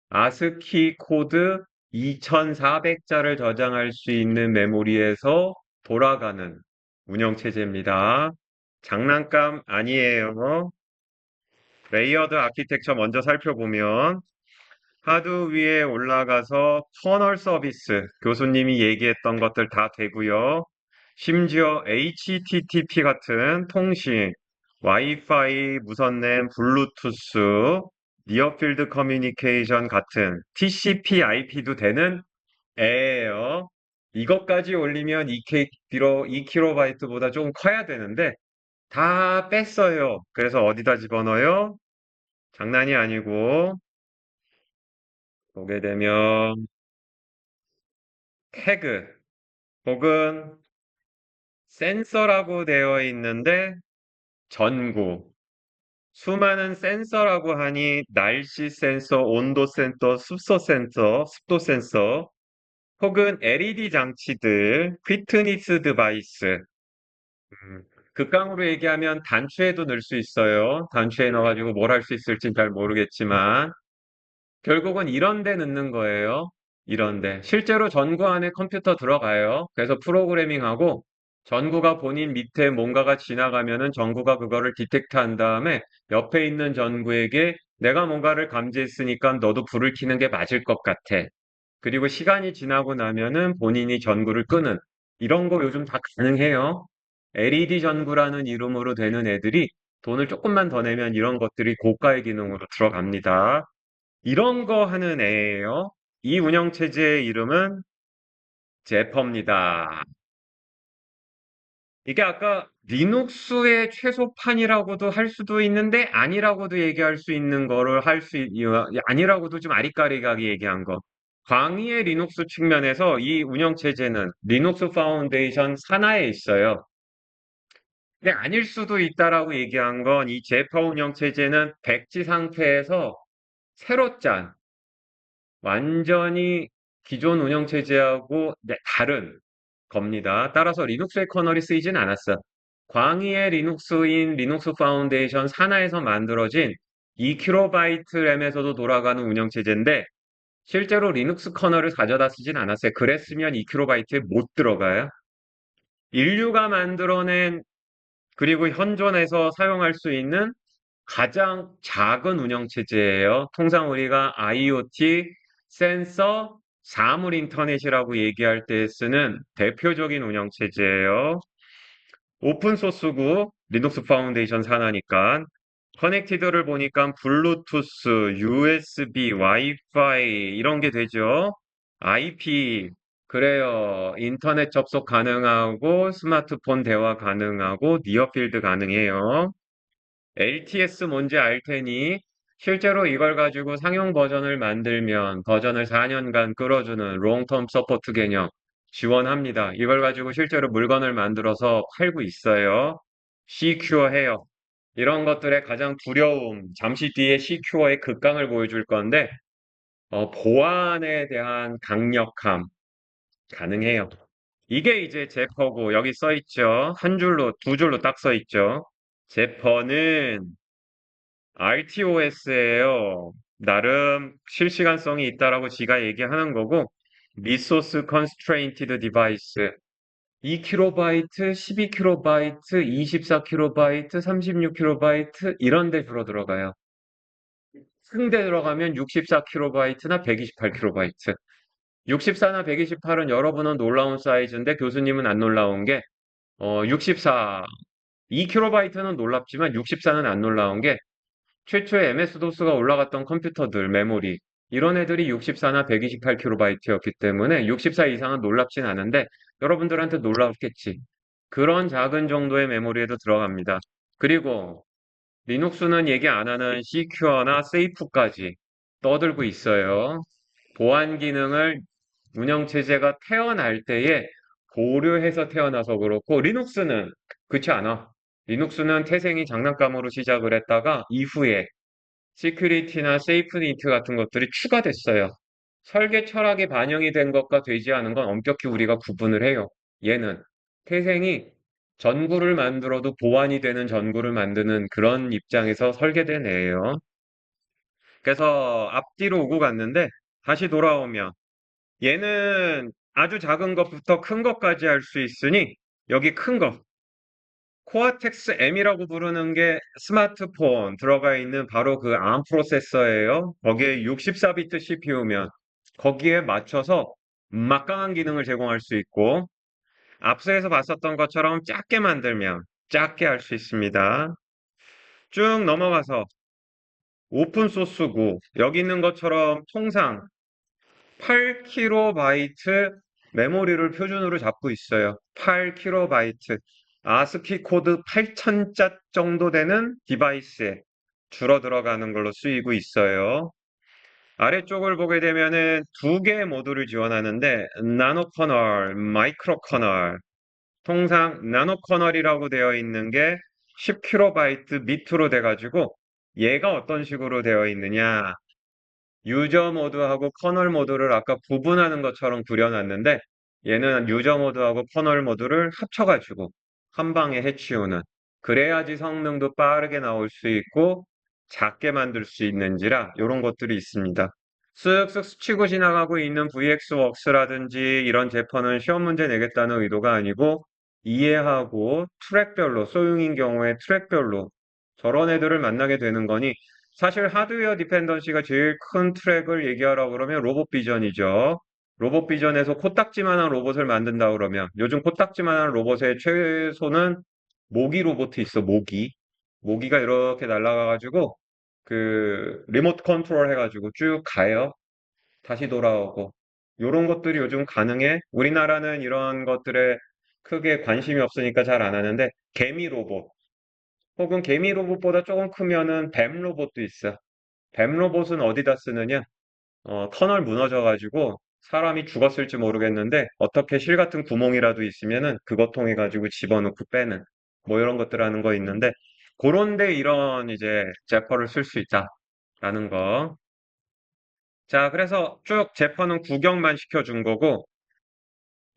아스키 코드 2400자를 저장할 수 있는 메모리에서 돌아가는 운영체제입니다. 장난감 아니에요. 레이어드 아키텍처 먼저 살펴보면 하드 위에 올라가서 커널 서비스, 교수님이 얘기했던 것들 다 되고요. 심지어 HTTP 같은 통신, 와이파이, 무선랜, 블루투스, 니어필드 커뮤니케이션 같은 TCP, IP도 되는 애예요. 이것까지 올리면 2KB, 2KB보다 조금 커야 되는데 다 뺐어요. 그래서 어디다 집어넣어요? 장난이 아니고 보게 되면 태그 혹은 센서라고 되어 있는데 전구. 수많은 센서라고 하니 날씨 센서, 온도 센서, 습도 센서 혹은 LED 장치들, 퀴트니스 디바이스. 극강으로 얘기하면 단추에도 넣을 수 있어요. 단추에 넣어가지고 뭘 할 수 있을진 잘 모르겠지만 결국은 이런 데 넣는 거예요. 이런 데. 실제로 전구 안에 컴퓨터 들어가요. 그래서 프로그래밍하고 전구가 본인 밑에 뭔가가 지나가면은 전구가 그거를 디텍트 한 다음에 옆에 있는 전구에게 내가 뭔가를 감지했으니까 너도 불을 켜는 게 맞을 것 같아. 그리고 시간이 지나고 나면은 본인이 전구를 끄는 이런 거 요즘 다 가능해요. LED 전구라는 이름으로 되는 애들이 돈을 조금만 더 내면 이런 것들이 고가의 기능으로 들어갑니다. 이런 거 하는 애예요. 이 운영체제의 이름은 제퍼입니다. 이게 아까 리눅스의 최소판이라고도 할 수도 있는데 아니라고도 얘기할 수 있는 거를 아니라고도 좀 아리까리하게 얘기한 거. 광의의 리눅스 측면에서 이 운영체제는 리눅스 파운데이션 산하에 있어요. 근데 아닐 수도 있다라고 얘기한 건 이 제퍼 운영체제는 백지 상태에서 새로 짠 완전히 기존 운영체제하고 다른 겁니다. 따라서 리눅스의 커널이 쓰이진 않았어. 광의의 리눅스인 리눅스 파운데이션 산하에서 만들어진 2KB 램에서도 돌아가는 운영체제인데 실제로 리눅스 커널을 가져다 쓰진 않았어요. 그랬으면 2KB에 못 들어가요. 인류가 만들어낸 그리고 현존해서 사용할 수 있는 가장 작은 운영체제예요. 통상 우리가 IoT, 센서, 사물 인터넷이라고 얘기할 때 쓰는 대표적인 운영체제예요. 오픈소스고 리눅스 파운데이션 산하니까 커넥티드를 보니까 블루투스, USB, 와이파이 이런 게 되죠. IP 그래요. 인터넷 접속 가능하고 스마트폰 대화 가능하고 니어필드 가능해요. LTS 뭔지 알 테니 실제로 이걸 가지고 상용 버전을 만들면 버전을 4년간 끌어주는 롱텀 서포트 개념 지원합니다. 이걸 가지고 실제로 물건을 만들어서 팔고 있어요. 시큐어 해요. 이런 것들의 가장 두려움, 잠시 뒤에 시큐어의 극강을 보여줄 건데, 보안에 대한 강력함, 가능해요. 이게 이제 제퍼고, 여기 써 있죠. 한 줄로, 두 줄로 딱 써 있죠. 제퍼는 RTOS예요. 나름 실시간성이 있다라고 지가 얘기하는 거고, Resource Constrained Device. 2KB, 12KB, 24KB, 36KB 이런 데 주로 들어가요. 큰 데 들어가면 64KB나 128KB. 64나 128은 여러분은 놀라운 사이즈인데 교수님은 안 놀라운 게 64, 2KB 놀랍지만 64는 안 놀라운 게 최초에 MS-DOS가 올라갔던 컴퓨터들 메모리 이런 애들이 64나 128KB였기 때문에 64 이상은 놀랍진 않은데 여러분들한테 놀랍겠지. 그런 작은 정도의 메모리에도 들어갑니다. 그리고 리눅스는 얘기 안 하는 시큐어나 세이프까지 떠들고 있어요. 보안 기능을 운영체제가 태어날 때에 고려해서 태어나서 그렇고 리눅스는 그렇지 않아. 리눅스는 태생이 장난감으로 시작을 했다가 이후에 시큐리티나 세이프니트 같은 것들이 추가됐어요. 설계 철학이 반영이 된 것과 되지 않은 건 엄격히 우리가 구분을 해요. 얘는 태생이 전구를 만들어도 보완이 되는 전구를 만드는 그런 입장에서 설계된 애예요. 그래서 앞뒤로 오고 갔는데 다시 돌아오면 얘는 아주 작은 것부터 큰 것까지 할 수 있으니 여기 큰 거, 코아텍스 M이라고 부르는 게 스마트폰 들어가 있는 바로 그 ARM 프로세서예요. 거기에 64비트 CPU면 거기에 맞춰서 막강한 기능을 제공할 수 있고 앞서에서 봤었던 것처럼 작게 만들면 작게 할 수 있습니다. 쭉 넘어가서 오픈소스고 여기 있는 것처럼 통상 8KB 메모리를 표준으로 잡고 있어요. 8KB. 아스키 코드 8000자 정도 되는 디바이스에 줄어 들어가는 걸로 쓰이고 있어요. 아래쪽을 보게 되면은 두 개의 모듈을 지원하는데 나노 커널, 마이크로 커널. 통상 나노 커널이라고 되어 있는 게 10KB 밑으로 돼가지고 얘가 어떤 식으로 되어 있느냐. 유저 모드하고 커널 모드를 아까 구분하는 것처럼 그려놨는데 얘는 유저 모드하고 커널 모드를 합쳐가지고 한 방에 해치우는 그래야지 성능도 빠르게 나올 수 있고 작게 만들 수 있는지라 이런 것들이 있습니다. 쓱쓱 스치고 지나가고 있는 VXWorks라든지 이런 제퍼는 시험 문제 내겠다는 의도가 아니고 이해하고 트랙별로 소형인 경우에 트랙별로 저런 애들을 만나게 되는 거니 사실 하드웨어 디펜던시가 제일 큰 트랙을 얘기하라고 그러면 로봇 비전이죠. 로봇 비전에서 코딱지만한 로봇을 만든다 그러면 요즘 코딱지만한 로봇의 최소는 모기 로봇이 있어, 모기. 모기가 이렇게 날아가가지고 그 리모트 컨트롤 해가지고 쭉 가요. 다시 돌아오고. 요런 것들이 요즘 가능해. 우리나라는 이런 것들에 크게 관심이 없으니까 잘 안 하는데 개미 로봇 혹은 개미 로봇보다 조금 크면은 뱀 로봇도 있어. 뱀 로봇은 어디다 쓰느냐? 터널 무너져가지고 사람이 죽었을지 모르겠는데 어떻게 실 같은 구멍이라도 있으면은 그거 통해 가지고 집어넣고 빼는 뭐 이런 것들 하는 거 있는데 그런데 이런 이제 제퍼를 쓸 수 있다라는 거. 자, 그래서 쭉 제퍼는 구경만 시켜준 거고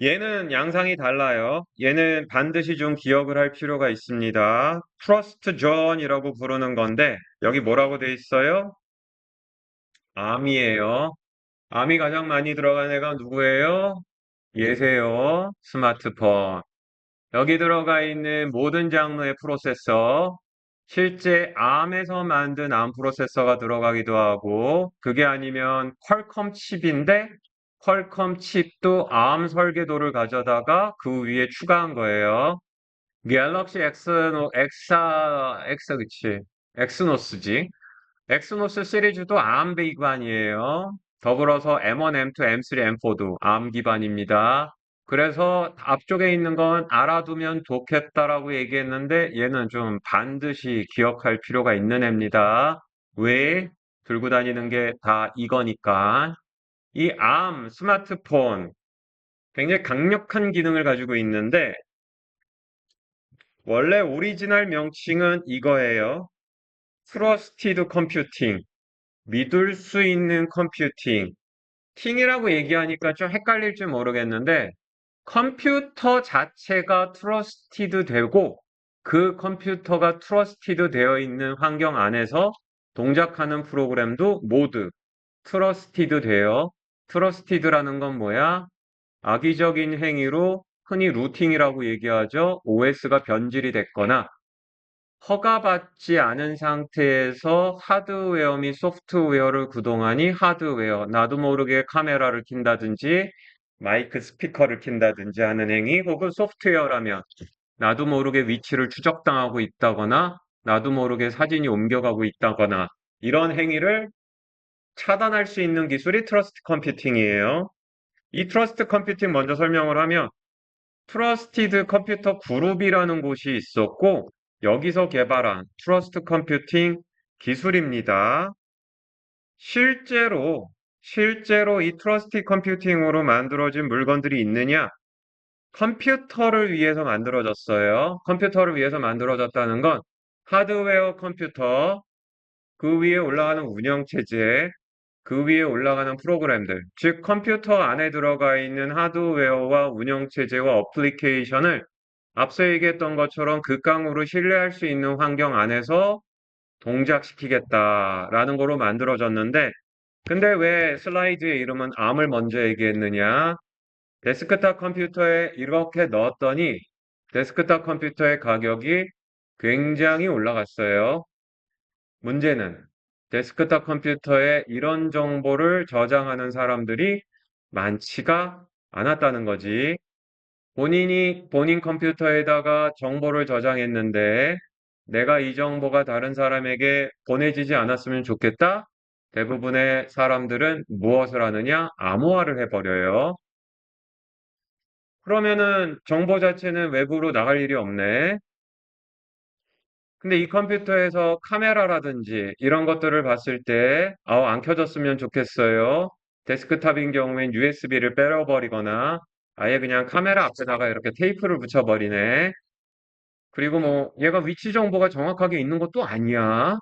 얘는 양상이 달라요. 얘는 반드시 좀 기억을 할 필요가 있습니다. 트러스트 존이라고 부르는 건데 여기 뭐라고 돼 있어요? 암이에요. 암이 가장 많이 들어간 애가 누구예요? 얘세요. 스마트폰. 여기 들어가 있는 모든 장르의 프로세서, 실제 암에서 만든 암 프로세서가 들어가기도 하고, 그게 아니면 퀄컴 칩인데, 퀄컴 칩도 암 설계도를 가져다가 그 위에 추가한 거예요. 갤럭시 그치. 엑스노스지. 엑스노스 시리즈도 ARM 기반이에요. 더불어서 M1, M2, M3, M4도 ARM 기반입니다. 그래서 앞쪽에 있는 건 알아두면 좋겠다라고 얘기했는데 얘는 좀 반드시 기억할 필요가 있는 애입니다. 왜? 들고 다니는 게 다 이거니까. 이 ARM 스마트폰 굉장히 강력한 기능을 가지고 있는데 원래 오리지널 명칭은 이거예요. 트러스티드 컴퓨팅, 믿을 수 있는 컴퓨팅. 팅이라고 얘기하니까 좀 헷갈릴지 모르겠는데, 컴퓨터 자체가 트러스티드 되고, 그 컴퓨터가 트러스티드 되어 있는 환경 안에서 동작하는 프로그램도 모두 트러스티드 되어, 트러스티드라는 건 뭐야? 악의적인 행위로 흔히 루팅이라고 얘기하죠. OS가 변질이 됐거나 허가받지 않은 상태에서 하드웨어 및 소프트웨어를 구동하니 하드웨어, 나도 모르게 카메라를 킨다든지 마이크 스피커를 킨다든지 하는 행위 혹은 소프트웨어라면 나도 모르게 위치를 추적당하고 있다거나 나도 모르게 사진이 옮겨가고 있다거나 이런 행위를 차단할 수 있는 기술이 트러스트 컴퓨팅이에요. 이 트러스트 컴퓨팅 먼저 설명을 하면 트러스티드 컴퓨터 그룹이라는 곳이 있었고 여기서 개발한 트러스트 컴퓨팅 기술입니다. 실제로 이 트러스티 컴퓨팅으로 만들어진 물건들이 있느냐? 컴퓨터를 위해서 만들어졌어요. 컴퓨터를 위해서 만들어졌다는 건 하드웨어 컴퓨터, 그 위에 올라가는 운영체제, 그 위에 올라가는 프로그램들, 즉 컴퓨터 안에 들어가 있는 하드웨어와 운영체제와 어플리케이션을 앞서 얘기했던 것처럼 극강으로 신뢰할 수 있는 환경 안에서 동작시키겠다라는 거로 만들어졌는데, 근데 왜 슬라이드의 이름은 암을 먼저 얘기했느냐? 데스크탑 컴퓨터에 이렇게 넣었더니 데스크탑 컴퓨터의 가격이 굉장히 올라갔어요. 문제는 데스크탑 컴퓨터에 이런 정보를 저장하는 사람들이 많지가 않았다는 거지. 본인이 본인 컴퓨터에다가 정보를 저장했는데 내가 이 정보가 다른 사람에게 보내지지 않았으면 좋겠다. 대부분의 사람들은 무엇을 하느냐? 암호화를 해버려요. 그러면은 정보 자체는 외부로 나갈 일이 없네. 근데 이 컴퓨터에서 카메라라든지 이런 것들을 봤을 때, 안 켜졌으면 좋겠어요. 데스크탑인 경우엔 USB를 빼버리거나 아예 그냥 카메라 앞에다가 이렇게 테이프를 붙여버리네. 그리고 뭐 얘가 위치 정보가 정확하게 있는 것도 아니야.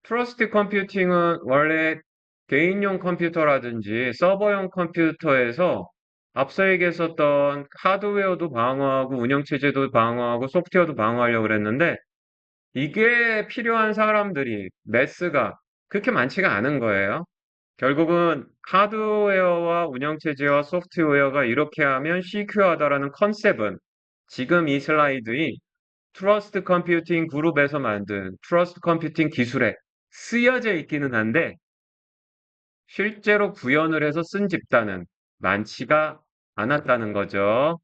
트러스트 컴퓨팅은 원래 개인용 컴퓨터라든지 서버용 컴퓨터에서 앞서 얘기했었던 하드웨어도 방어하고 운영체제도 방어하고 소프트웨어도 방어하려고 그랬는데 이게 필요한 사람들이 매스가 그렇게 많지가 않은 거예요. 결국은 하드웨어와 운영체제와 소프트웨어가 이렇게 하면 시큐어하다라는 컨셉은 지금 이 슬라이드인 트러스트 컴퓨팅 그룹에서 만든 트러스트 컴퓨팅 기술에 쓰여져 있기는 한데 실제로 구현을 해서 쓴 집단은 많지가 않았다는 거죠.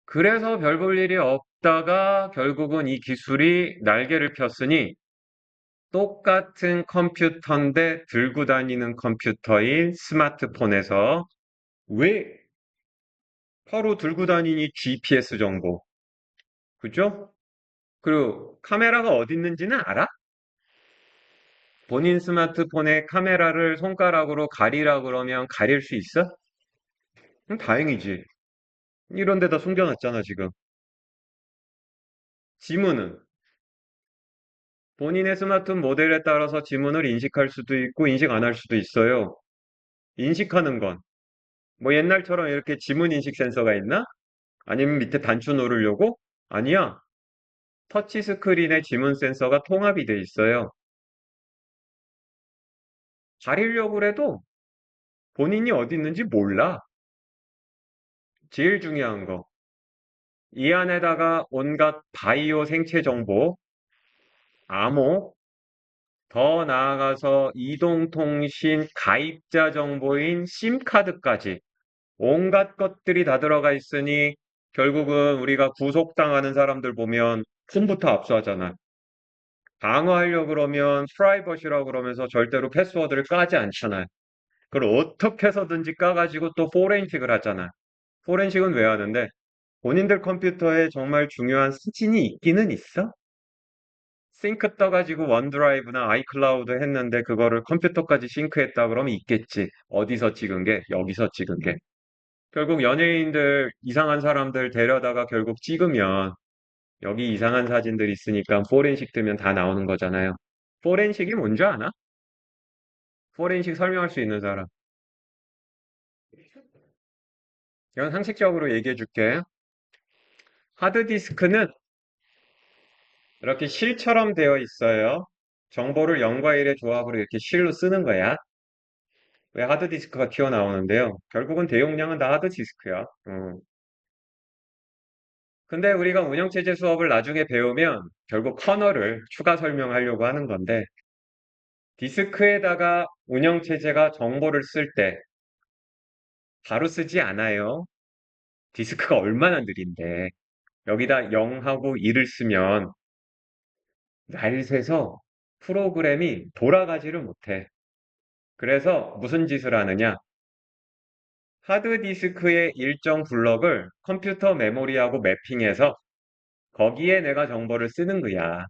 그래서 별 볼 일이 없다가 결국은 이 기술이 날개를 폈으니 똑같은 컴퓨터인데 들고 다니는 컴퓨터인 스마트폰에서 왜 바로 들고 다니니 GPS 정보, 그죠? 그리고 카메라가 어디 있는지는 알아? 본인 스마트폰에 카메라를 손가락으로 가리라 그러면 가릴 수 있어? 다행이지. 이런 데다 숨겨놨잖아, 지금. 지문은 본인의 스마트폰 모델에 따라서 지문을 인식할 수도 있고 인식 안 할 수도 있어요. 인식하는 건 뭐 옛날처럼 이렇게 지문 인식 센서가 있나? 아니면 밑에 단추 누르려고? 아니야. 터치 스크린에 지문 센서가 통합이 돼 있어요. 가리려고 해도 본인이 어디 있는지 몰라. 제일 중요한 거. 이 안에다가 온갖 바이오 생체 정보, 암호, 더 나아가서 이동통신 가입자 정보인 심카드까지 온갖 것들이 다 들어가 있으니 결국은 우리가 구속당하는 사람들 보면 폰부터 압수하잖아. 방어하려고 그러면 프라이버시라고 그러면서 절대로 패스워드를 까지 않잖아요. 그걸 어떻게 해서든지 까가지고 또 포렌식을 하잖아. 포렌식은 왜 하는데? 본인들 컴퓨터에 정말 중요한 사진이 있기는 있어? 싱크 떠가지고 원드라이브나 아이클라우드 했는데 그거를 컴퓨터까지 싱크했다 그러면 있겠지. 어디서 찍은 게, 여기서 찍은 게. 결국 연예인들, 이상한 사람들 데려다가 결국 찍으면 여기 이상한 사진들 있으니까 포렌식 뜨면 다 나오는 거잖아요. 포렌식이 뭔지 아나? 포렌식 설명할 수 있는 사람. 이건 상식적으로 얘기해 줄게. 하드디스크는 이렇게 실처럼 되어 있어요. 정보를 0과 1의 조합으로 이렇게 실로 쓰는 거야. 왜 하드디스크가 튀어나오는데요? 결국은 대용량은 다 하드디스크야. 근데 우리가 운영체제 수업을 나중에 배우면 결국 커널을 추가 설명하려고 하는 건데, 디스크에다가 운영체제가 정보를 쓸 때 바로 쓰지 않아요. 디스크가 얼마나 느린데. 여기다 0하고 1을 쓰면 날 새서 프로그램이 돌아가지를 못해. 그래서 무슨 짓을 하느냐? 하드디스크의 일정 블럭을 컴퓨터 메모리하고 매핑해서 거기에 내가 정보를 쓰는 거야.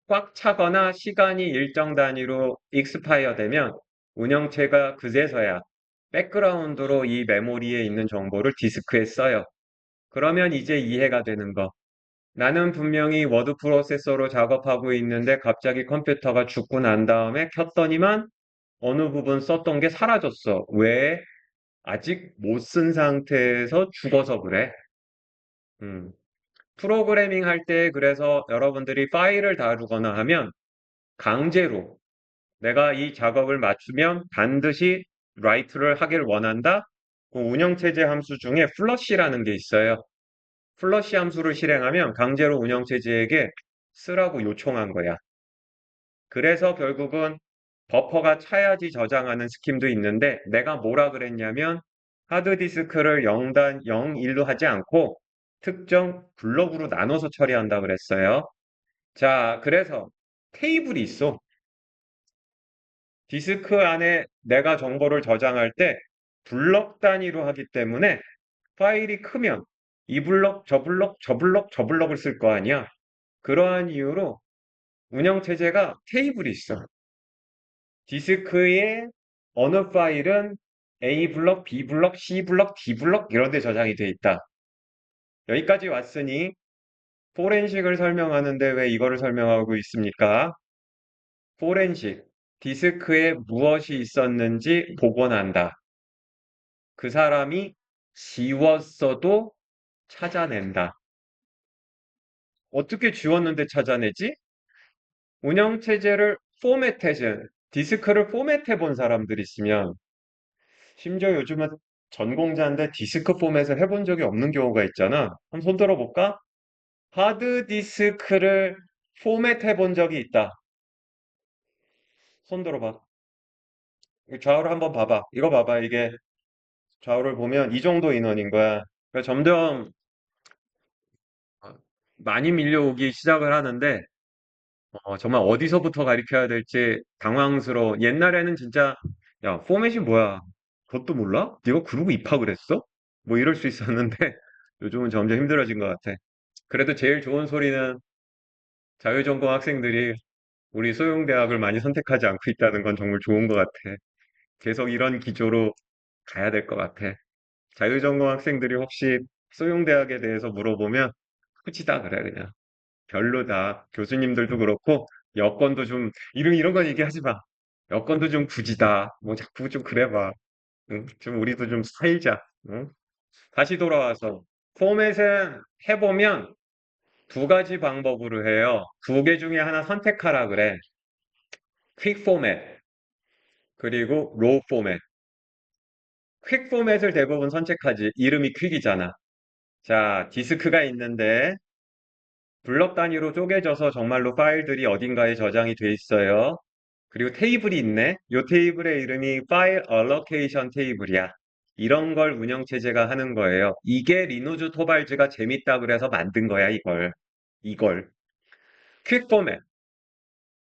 꽉 차거나 시간이 일정 단위로 익스파이어 되면 운영체가 그제서야 백그라운드로 이 메모리에 있는 정보를 디스크에 써요. 그러면 이제 이해가 되는 거. 나는 분명히 워드 프로세서로 작업하고 있는데 갑자기 컴퓨터가 죽고 난 다음에 켰더니만 어느 부분 썼던 게 사라졌어. 왜? 아직 못 쓴 상태에서 죽어서 그래. 음. 프로그래밍 할 때 그래서 여러분들이 파일을 다루거나 하면 강제로 내가 이 작업을 맞추면 반드시 write를 하길 원한다. 그 운영체제 함수 중에 플러시라는 게 있어요. 플러시 함수를 실행하면 강제로 운영체제에게 쓰라고 요청한 거야. 그래서 결국은 버퍼가 차야지 저장하는 스킴도 있는데 내가 뭐라 그랬냐면 하드디스크를 0단 0일로 하지 않고 특정 블록으로 나눠서 처리한다 그랬어요. 자, 그래서 테이블이 있어. 디스크 안에 내가 정보를 저장할 때 블럭 단위로 하기 때문에 파일이 크면 이 블럭, 저 블럭, 저 블럭, 저 블럭을 쓸 거 아니야. 그러한 이유로 운영체제가 테이블이 있어. 디스크에 어느 파일은 A 블럭, B 블럭, C 블럭, D 블럭 이런 데 저장이 돼 있다. 여기까지 왔으니 포렌식을 설명하는데 왜 이거를 설명하고 있습니까? 포렌식, 디스크에 무엇이 있었는지 복원한다. 그 사람이 지웠어도 찾아낸다. 어떻게 지웠는데 찾아내지? 운영체제를 포맷해준, 디스크를 포맷해 본 사람들이 있으면 심지어 요즘은 전공자인데 디스크 포맷을 해본 적이 없는 경우가 있잖아. 한번 손 들어볼까? 하드 디스크를 포맷해 본 적이 있다. 손 들어봐. 좌우를 한번 봐봐. 이거 봐봐. 이게 좌우를 보면 이 정도 인원인 거야. 그러니까 점점 많이 밀려오기 시작을 하는데 정말 어디서부터 가르쳐야 될지 당황스러워. 옛날에는 진짜 야, 포맷이 뭐야? 그것도 몰라? 네가 그러고 입학을 했어? 뭐 이럴 수 있었는데 요즘은 점점 힘들어진 것 같아. 그래도 제일 좋은 소리는 자유전공 학생들이 우리 소용대학을 많이 선택하지 않고 있다는 건 정말 좋은 것 같아. 계속 이런 기조로 가야 될 것 같아. 자유전공 학생들이 혹시 소용대학에 대해서 물어보면 후지다 그래 그냥. 별로다. 교수님들도 그렇고 여건도 좀 이런 건 얘기하지 마. 여건도 좀 굳이다. 뭐 자꾸 좀 그래봐. 응? 좀 우리도 좀 살자. 응? 다시 돌아와서 포맷은 해보면 두 가지 방법으로 해요. 두 개 중에 하나 선택하라 그래. 퀵 포맷 그리고 로우 포맷. 퀵 포맷을 대부분 선택하지. 이름이 퀵이잖아. 자, 디스크가 있는데 블럭 단위로 쪼개져서 정말로 파일들이 어딘가에 저장이 돼 있어요. 그리고 테이블이 있네. 요 테이블의 이름이 파일 알로케이션 테이블이야. 이런 걸 운영체제가 하는 거예요. 이게 리노즈 토발즈가 재밌다 그래서 만든 거야, 이걸. 이걸. 퀵 포맷.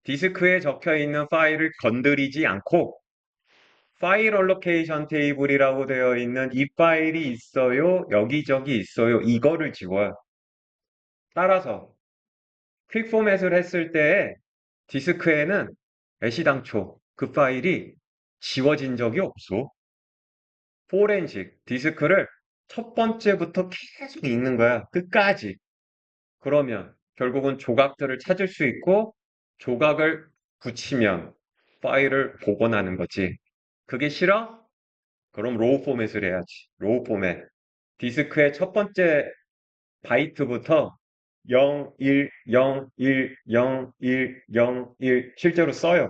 디스크에 적혀 있는 파일을 건드리지 않고 파일 알로케이션 테이블이라고 되어 있는 이 파일이 있어요. 여기저기 있어요. 이거를 지워요. 따라서 퀵 포맷을 했을 때 디스크에는 애시당초 그 파일이 지워진 적이 없어. 포렌식 디스크를 첫 번째부터 계속 읽는 거야. 끝까지. 그러면 결국은 조각들을 찾을 수 있고 조각을 붙이면 파일을 복원하는 거지. 그게 싫어? 그럼 로우 포맷을 해야지. 로우 포맷. 디스크의 첫 번째 바이트부터 0, 1, 0, 1, 0, 1, 0, 1 실제로 써요.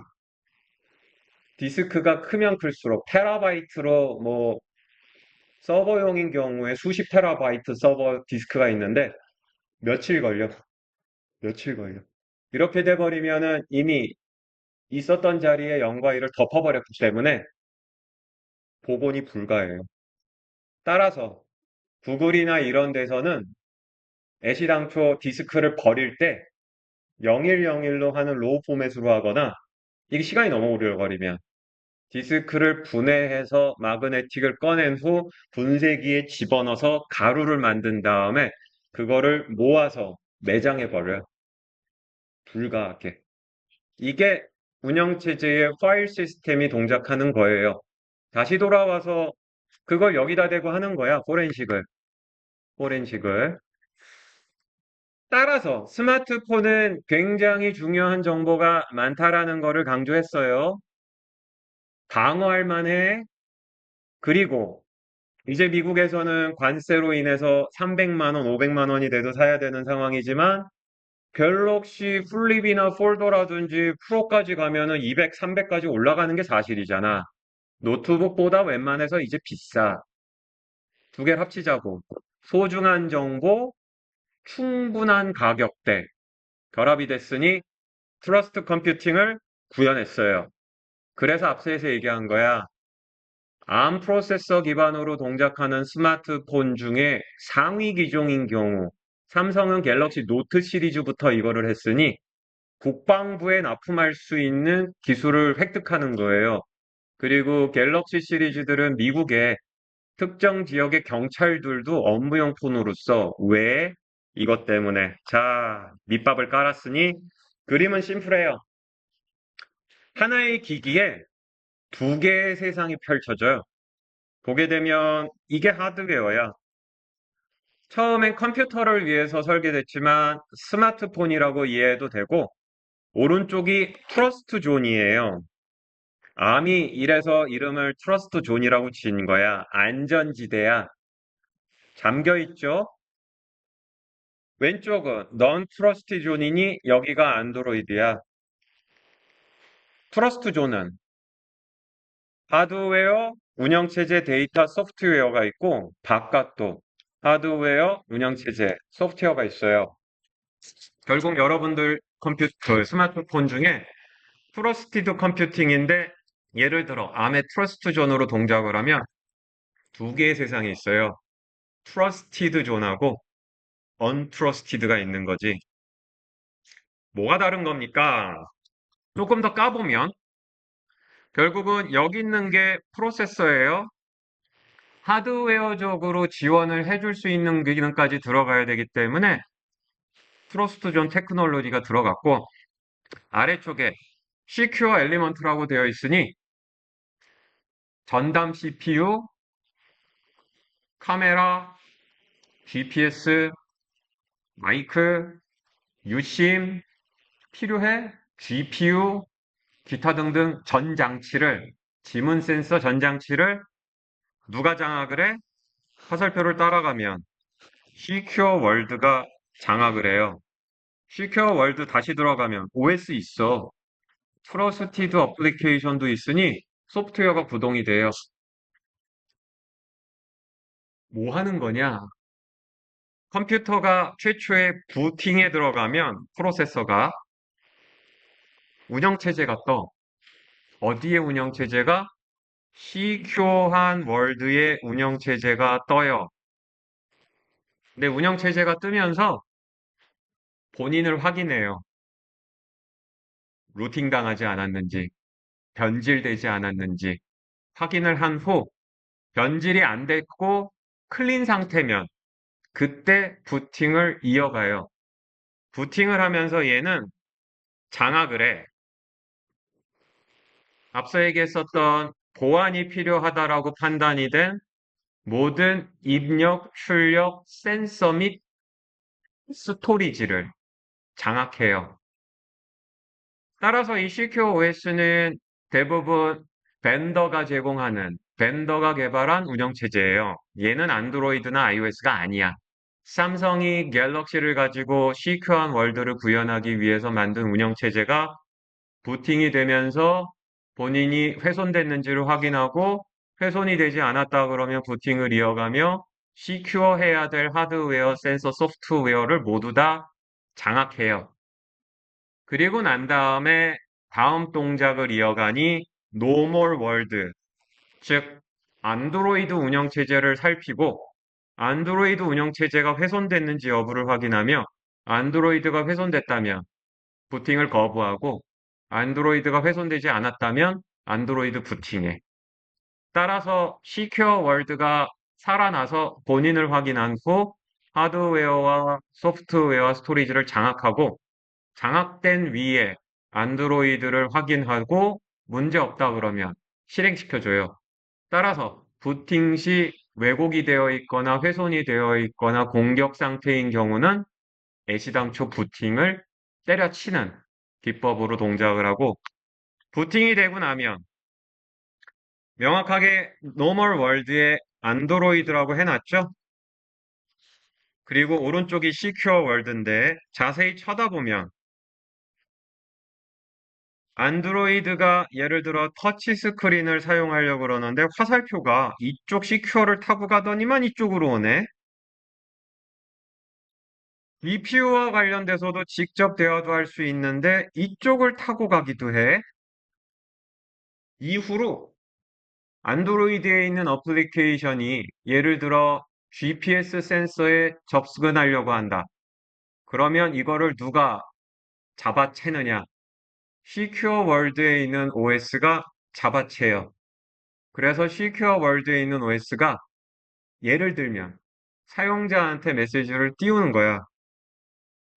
디스크가 크면 클수록 테라바이트로 뭐 서버용인 경우에 수십 테라바이트 서버 디스크가 있는데 며칠 걸려. 며칠 걸려. 이렇게 돼버리면은 이미 있었던 자리에 0과 1을 덮어버렸기 때문에 복원이 불가해요. 따라서 구글이나 이런 데서는 애시당초 디스크를 버릴 때 0101로 하는 로우 포맷으로 하거나 이게 시간이 너무 오래 걸리면 디스크를 분해해서 마그네틱을 꺼낸 후 분쇄기에 집어넣어서 가루를 만든 다음에 그거를 모아서 매장해 버려요. 불가하게. 이게 운영체제의 파일 시스템이 동작하는 거예요. 다시 돌아와서 그걸 여기다 대고 하는 거야, 포렌식을. 포렌식을. 따라서 스마트폰은 굉장히 중요한 정보가 많다라는 거를 강조했어요. 방어할 만해. 그리고 이제 미국에서는 관세로 인해서 300만 원, 500만 원이 돼도 사야 되는 상황이지만 갤럭시 플립이나 폴더라든지 프로까지 가면은 200, 300까지 올라가는 게 사실이잖아. 노트북보다 웬만해서 이제 비싸. 두 개를 합치자고. 소중한 정보, 충분한 가격대. 결합이 됐으니 트러스트 컴퓨팅을 구현했어요. 그래서 앞서에서 얘기한 거야. ARM 프로세서 기반으로 동작하는 스마트폰 중에 상위 기종인 경우, 삼성은 갤럭시 노트 시리즈부터 이거를 했으니 국방부에 납품할 수 있는 기술을 획득하는 거예요. 그리고 갤럭시 시리즈들은 미국의 특정 지역의 경찰들도 업무용 폰으로 써. 왜? 이것 때문에. 자, 밑밥을 깔았으니 그림은 심플해요. 하나의 기기에 두 개의 세상이 펼쳐져요. 보게 되면 이게 하드웨어야. 처음엔 컴퓨터를 위해서 설계됐지만 스마트폰이라고 이해해도 되고 오른쪽이 트러스트 존이에요. 암이 이래서 이름을 트러스트 존이라고 지은 거야. 안전지대야. 잠겨 있죠? 왼쪽은 넌 트러스트 존이니 여기가 안드로이드야. 트러스트 존은 하드웨어, 운영체제, 데이터, 소프트웨어가 있고 바깥도 하드웨어, 운영체제, 소프트웨어가 있어요. 결국 여러분들 컴퓨터, 스마트폰 중에 트러스티드 컴퓨팅인데 예를 들어 암의 트러스트 존으로 동작을 하면 두 개의 세상이 있어요. 트러스티드 존하고 언트러스티드가 있는 거지. 뭐가 다른 겁니까? 조금 더 까보면 결국은 여기 있는 게 프로세서예요. 하드웨어적으로 지원을 해줄 수 있는 기능까지 들어가야 되기 때문에 트러스트 존 테크놀로지가 들어갔고 아래쪽에 시큐어 엘리먼트라고 되어 있으니 전담 CPU, 카메라, GPS, 마이크, 유심, 필요해? GPU, 기타 등등 전 장치를, 지문 센서 전 장치를 누가 장악을 해? 화살표를 따라가면 시큐어 월드가 장악을 해요. 시큐어 월드 다시 들어가면 OS 있어. 트러스티드 어플리케이션도 있으니 소프트웨어가 구동이 돼요. 뭐 하는 거냐? 컴퓨터가 최초에 부팅에 들어가면 프로세서가 운영체제가 떠. 어디에 운영체제가? 시큐어한 월드의 운영체제가 떠요. 근데 운영체제가 뜨면서 본인을 확인해요. 루팅 당하지 않았는지, 변질되지 않았는지 확인을 한 후 변질이 안 됐고 클린 상태면 그때 부팅을 이어가요. 부팅을 하면서 얘는 장악을 해. 앞서 얘기했었던 보안이 필요하다라고 판단이 된 모든 입력, 출력, 센서 및 스토리지를 장악해요. 따라서 이 CQOS는 대부분 벤더가 개발한 운영체제예요. 얘는 안드로이드나 iOS가 아니야. 삼성이 갤럭시를 가지고 시큐어한 월드를 구현하기 위해서 만든 운영체제가 부팅이 되면서 본인이 훼손됐는지를 확인하고 훼손이 되지 않았다 그러면 부팅을 이어가며 시큐어 해야 될 하드웨어, 센서, 소프트웨어를 모두 다 장악해요. 그리고 난 다음에 다음 동작을 이어가니 노멀 월드, 즉 안드로이드 운영체제를 살피고 안드로이드 운영체제가 훼손됐는지 여부를 확인하며 안드로이드가 훼손됐다면 부팅을 거부하고 안드로이드가 훼손되지 않았다면 안드로이드 부팅해. 따라서 시큐어 월드가 살아나서 본인을 확인한 후 하드웨어와 소프트웨어 스토리지를 장악하고 장악된 위에 안드로이드를 확인하고 문제 없다 그러면 실행시켜줘요. 따라서 부팅 시 왜곡이 되어 있거나 훼손이 되어 있거나 공격 상태인 경우는 애시당초 부팅을 때려치는 기법으로 동작을 하고 부팅이 되고 나면 명확하게 노멀 월드에 안드로이드라고 해놨죠? 그리고 오른쪽이 시큐어 월드인데 자세히 쳐다보면 안드로이드가 예를 들어 터치 스크린을 사용하려고 그러는데 화살표가 이쪽 시큐어를 타고 가더니만 이쪽으로 오네. EPU와 관련돼서도 직접 대화도 할 수 있는데 이쪽을 타고 가기도 해. 이후로 안드로이드에 있는 어플리케이션이 예를 들어 GPS 센서에 접근하려고 한다. 그러면 이거를 누가 잡아채느냐? 시큐어 월드에 있는 OS가 잡아채요. 그래서 시큐어 월드에 있는 OS가 예를 들면 사용자한테 메시지를 띄우는 거야.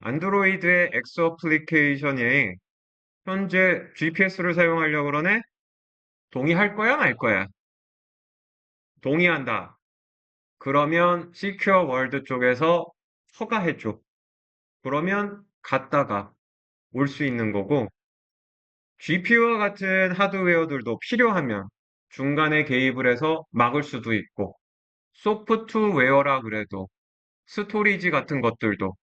안드로이드의 X 어플리케이션이 현재 GPS를 사용하려고 그러네? 동의할 거야, 말 거야? 동의한다. 그러면 시큐어 월드 쪽에서 허가해줘. 그러면 갔다가 올 수 있는 거고, GPU와 같은 하드웨어들도 필요하면 중간에 개입을 해서 막을 수도 있고, 소프트웨어라 그래도 스토리지 같은 것들도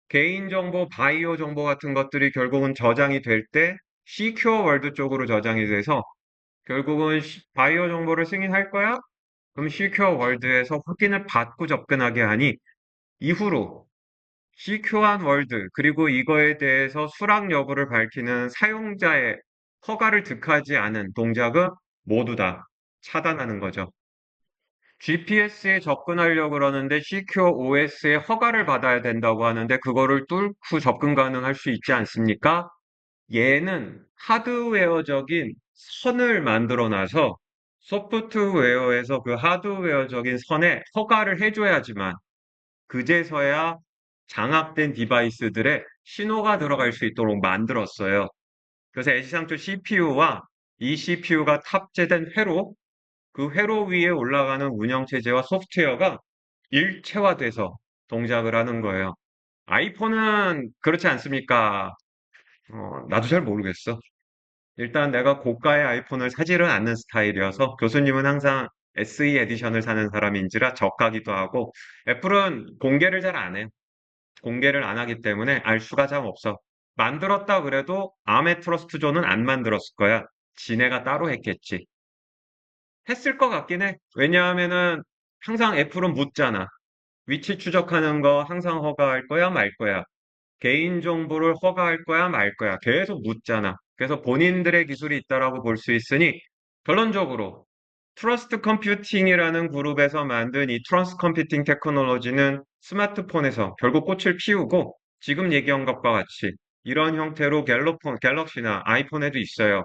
개인정보, 바이오 정보 같은 것들이 결국은 저장이 될 때 시큐어 월드 쪽으로 저장이 돼서 결국은 바이오 정보를 승인할 거야? 그럼 시큐어 월드에서 확인을 받고 접근하게 하니 이후로 시큐어한 월드 그리고 이거에 대해서 수락 여부를 밝히는 사용자의 허가를 득하지 않은 동작은 모두 다 차단하는 거죠. GPS에 접근하려고 그러는데 CQO OS의 허가를 받아야 된다고 하는데 그거를 뚫고 접근 가능할 수 있지 않습니까? 얘는 하드웨어적인 선을 만들어 놔서 소프트웨어에서 그 하드웨어적인 선에 허가를 해줘야지만 그제서야 장악된 디바이스들의 신호가 들어갈 수 있도록 만들었어요. 그래서 애시당초 CPU와 이 CPU가 탑재된 회로, 그 회로 위에 올라가는 운영체제와 소프트웨어가 일체화돼서 동작을 하는 거예요. 아이폰은 그렇지 않습니까? 나도 잘 모르겠어. 일단 내가 고가의 아이폰을 사지는 않는 스타일이어서 교수님은 항상 SE 에디션을 사는 사람인지라 저가기도 하고 애플은 공개를 잘 안 해. 공개를 안 하기 때문에 알 수가 참 없어. 만들었다 그래도 아메 트러스트 존은 안 만들었을 거야. 지네가 따로 했겠지. 했을 것 같긴 해. 왜냐하면은 항상 애플은 묻잖아. 위치 추적하는 거 항상 허가할 거야, 말 거야. 개인정보를 허가할 거야, 말 거야. 계속 묻잖아. 그래서 본인들의 기술이 있다라고 볼 수 있으니 결론적으로 트러스트 컴퓨팅이라는 그룹에서 만든 이 트러스트 컴퓨팅 테크놀로지는 스마트폰에서 결국 꽃을 피우고 지금 얘기한 것과 같이 이런 형태로 갤럭시나 아이폰에도 있어요.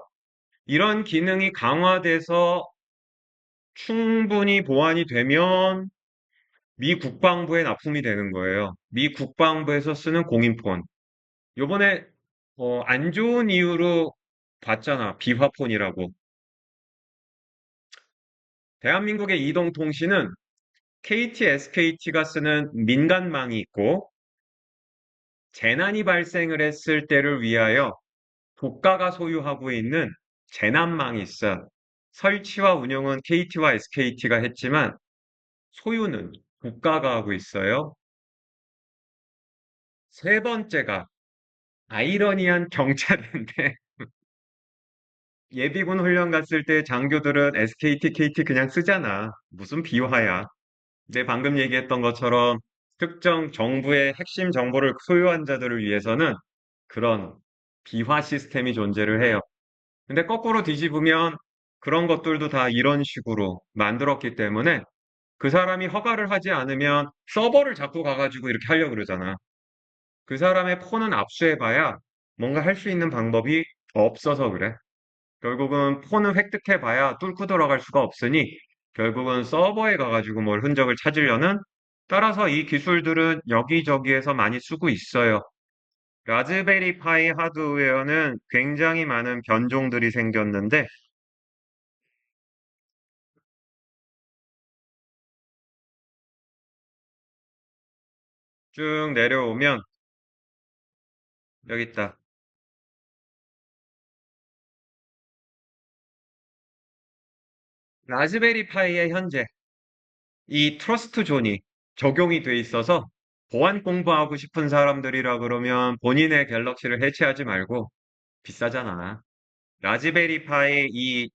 이런 기능이 강화돼서 충분히 보완이 되면 미 국방부에 납품이 되는 거예요. 미 국방부에서 쓰는 공인폰. 요번에 안 좋은 이유로 봤잖아. 비화폰이라고. 대한민국의 이동통신은 KT, SKT가 쓰는 민간망이 있고 재난이 발생을 했을 때를 위하여 국가가 소유하고 있는 재난망이 있어. 설치와 운영은 KT와 SKT가 했지만 소유는 국가가 하고 있어요. 세 번째가 아이러니한 경찰인데 예비군 훈련 갔을 때 장교들은 SKT, KT 그냥 쓰잖아. 무슨 비화야. 근데 방금 얘기했던 것처럼 특정 정부의 핵심 정보를 소유한 자들을 위해서는 그런 비화 시스템이 존재를 해요. 근데 거꾸로 뒤집으면 그런 것들도 다 이런 식으로 만들었기 때문에 그 사람이 허가를 하지 않으면 서버를 자꾸 가가지고 이렇게 하려고 그러잖아. 그 사람의 폰은 압수해봐야 뭔가 할 수 있는 방법이 없어서 그래. 결국은 폰을 획득해봐야 뚫고 들어갈 수가 없으니 결국은 서버에 가가지고 뭘 흔적을 찾으려는 따라서 이 기술들은 여기저기에서 많이 쓰고 있어요. 라즈베리 파이 하드웨어는 굉장히 많은 변종들이 생겼는데 쭉 내려오면 여기 있다. 라즈베리 파이에 현재 이 트러스트 존이 적용이 돼 있어서 보안 공부하고 싶은 사람들이라 그러면 본인의 갤럭시를 해체하지 말고 비싸잖아. 라즈베리 파이 이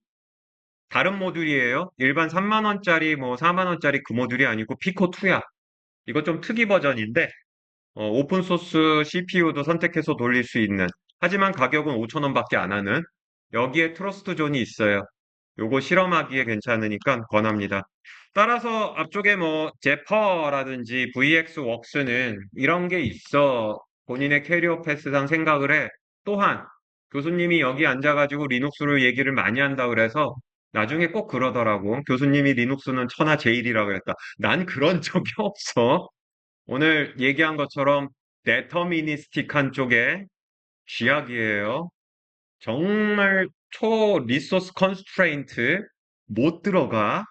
다른 모듈이에요. 일반 3만 원짜리 뭐 4만 원짜리 그 모듈이 아니고 피코2야. 이거 좀 특이 버전인데 오픈 소스 CPU도 선택해서 돌릴 수 있는. 하지만 가격은 5천 원밖에 안 하는. 여기에 트러스트 존이 있어요. 요거 실험하기에 괜찮으니까 권합니다. 따라서 앞쪽에 뭐 제퍼라든지 VX 웍스는 이런 게 있어. 본인의 캐리어 패스상 생각을 해. 또한 교수님이 여기 앉아가지고 리눅스를 얘기를 많이 한다 그래서 나중에 꼭 그러더라고. 교수님이 리눅스는 천하 제일이라고 그랬다. 난 그런 적이 없어. 오늘 얘기한 것처럼 데터미니스틱한 쪽에 쥐약이에요. 정말 초 리소스 컨스트레인트 못 들어가.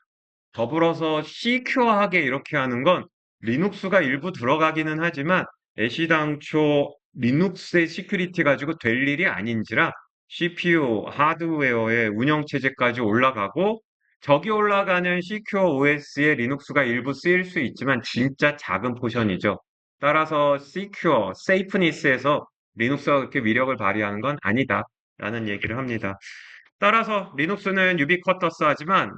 더불어서 시큐어하게 이렇게 하는 건 리눅스가 일부 들어가기는 하지만 애시당초 리눅스의 시큐리티 가지고 될 일이 아닌지라 CPU, 하드웨어의 운영체제까지 올라가고 저기 올라가는 시큐어 OS에 리눅스가 일부 쓰일 수 있지만 진짜 작은 포션이죠. 따라서 시큐어, 세이프니스에서 리눅스가 그렇게 위력을 발휘하는 건 아니다라는 얘기를 합니다. 따라서 리눅스는 유비쿼터스 하지만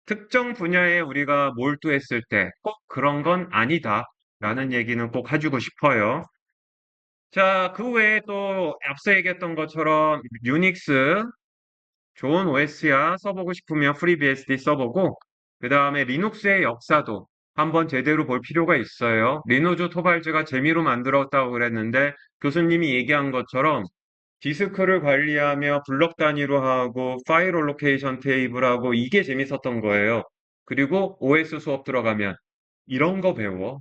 특정 분야에 우리가 몰두했을 때 꼭 그런 건 아니다라는 얘기는 꼭 해주고 싶어요. 자, 그 외에 또 앞서 얘기했던 것처럼 유닉스 좋은 OS야 써보고 싶으면 FreeBSD 써보고 그 다음에 리눅스의 역사도 한번 제대로 볼 필요가 있어요. 리노조 토발즈가 재미로 만들었다고 그랬는데 교수님이 얘기한 것처럼 디스크를 관리하며 블럭 단위로 하고 파일 올로케이션 테이블하고 이게 재밌었던 거예요. 그리고 OS 수업 들어가면 이런 거 배워.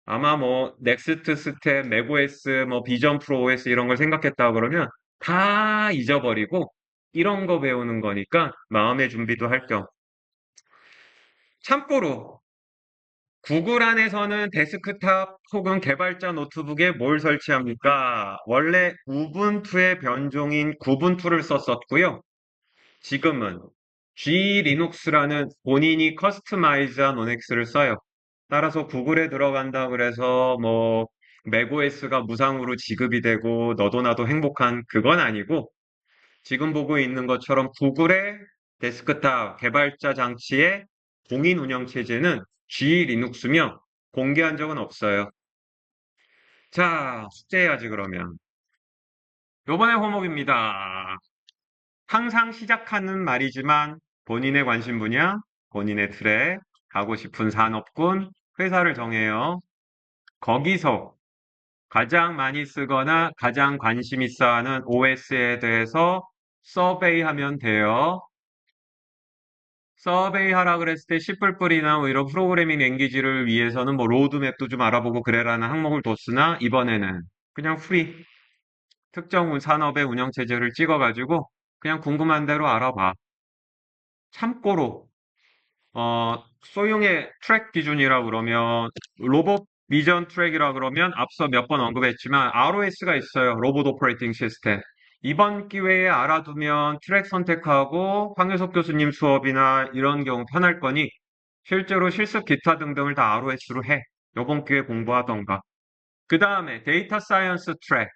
아마 뭐 넥스트 스텝, 맥OS, 뭐 비전 프로 OS 이런 걸 생각했다 그러면 다 잊어버리고 이런 거 배우는 거니까 마음의 준비도 할 겸. 참고로 구글 안에서는 데스크탑 혹은 개발자 노트북에 뭘 설치합니까? 원래 우분투의 변종인 구분투를 썼었고요. 지금은 G 리눅스라는 본인이 커스터마이즈한 ONX를 써요. 따라서 구글에 들어간다 그래서 뭐 맥OS가 무상으로 지급이 되고 너도 나도 행복한 그건 아니고 지금 보고 있는 것처럼 구글의 데스크탑 개발자 장치의 공인 운영 체제는 G 리눅스며 공개한 적은 없어요. 자, 숙제해야지 그러면. 요번에 호목입니다. 항상 시작하는 말이지만 본인의 관심 분야, 본인의 틀에 가고 싶은 산업군, 회사를 정해요. 거기서 가장 많이 쓰거나 가장 관심 있어 하는 OS에 대해서 서베이 하면 돼요. 서베이 하라 그랬을 때 C++이나 뭐 이런 프로그래밍 랭귀지를 위해서는 뭐 로드맵도 좀 알아보고 그래라는 항목을 뒀으나 이번에는 그냥 프리 특정 산업의 운영체제를 찍어가지고 그냥 궁금한 대로 알아봐. 참고로 소형의 트랙 기준이라 그러면 로봇 비전 트랙이라 그러면 앞서 몇 번 언급했지만 ROS가 있어요. 로봇 오퍼레이팅 시스템. 이번 기회에 알아두면 트랙 선택하고 황효석 교수님 수업이나 이런 경우 편할 거니 실제로 실습 기타 등등을 다 ROS로 해. 요번 기회에 공부하던가. 그 다음에 데이터 사이언스 트랙.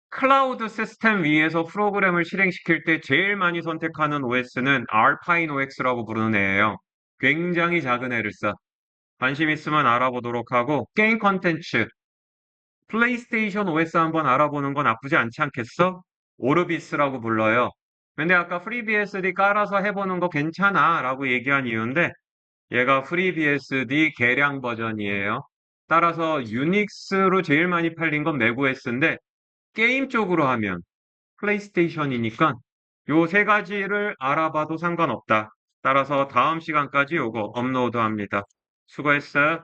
클라우드 시스템 위에서 프로그램을 실행시킬 때 제일 많이 선택하는 OS는 알파인 OX라고 부르는 애예요. 굉장히 작은 애를 써. 관심 있으면 알아보도록 하고, 게임 컨텐츠. 플레이스테이션 OS 한번 알아보는 건 나쁘지 않지 않겠어? 오르비스라고 불러요. 근데 아까 FreeBSD 깔아서 해보는 거 괜찮아 라고 얘기한 이유인데, 얘가 FreeBSD 개량 버전이에요. 따라서 유닉스로 제일 많이 팔린 건 맥OS인데, 게임 쪽으로 하면 플레이스테이션이니까 요 세 가지를 알아봐도 상관없다. 따라서 다음 시간까지 요거 업로드합니다. 수고했어.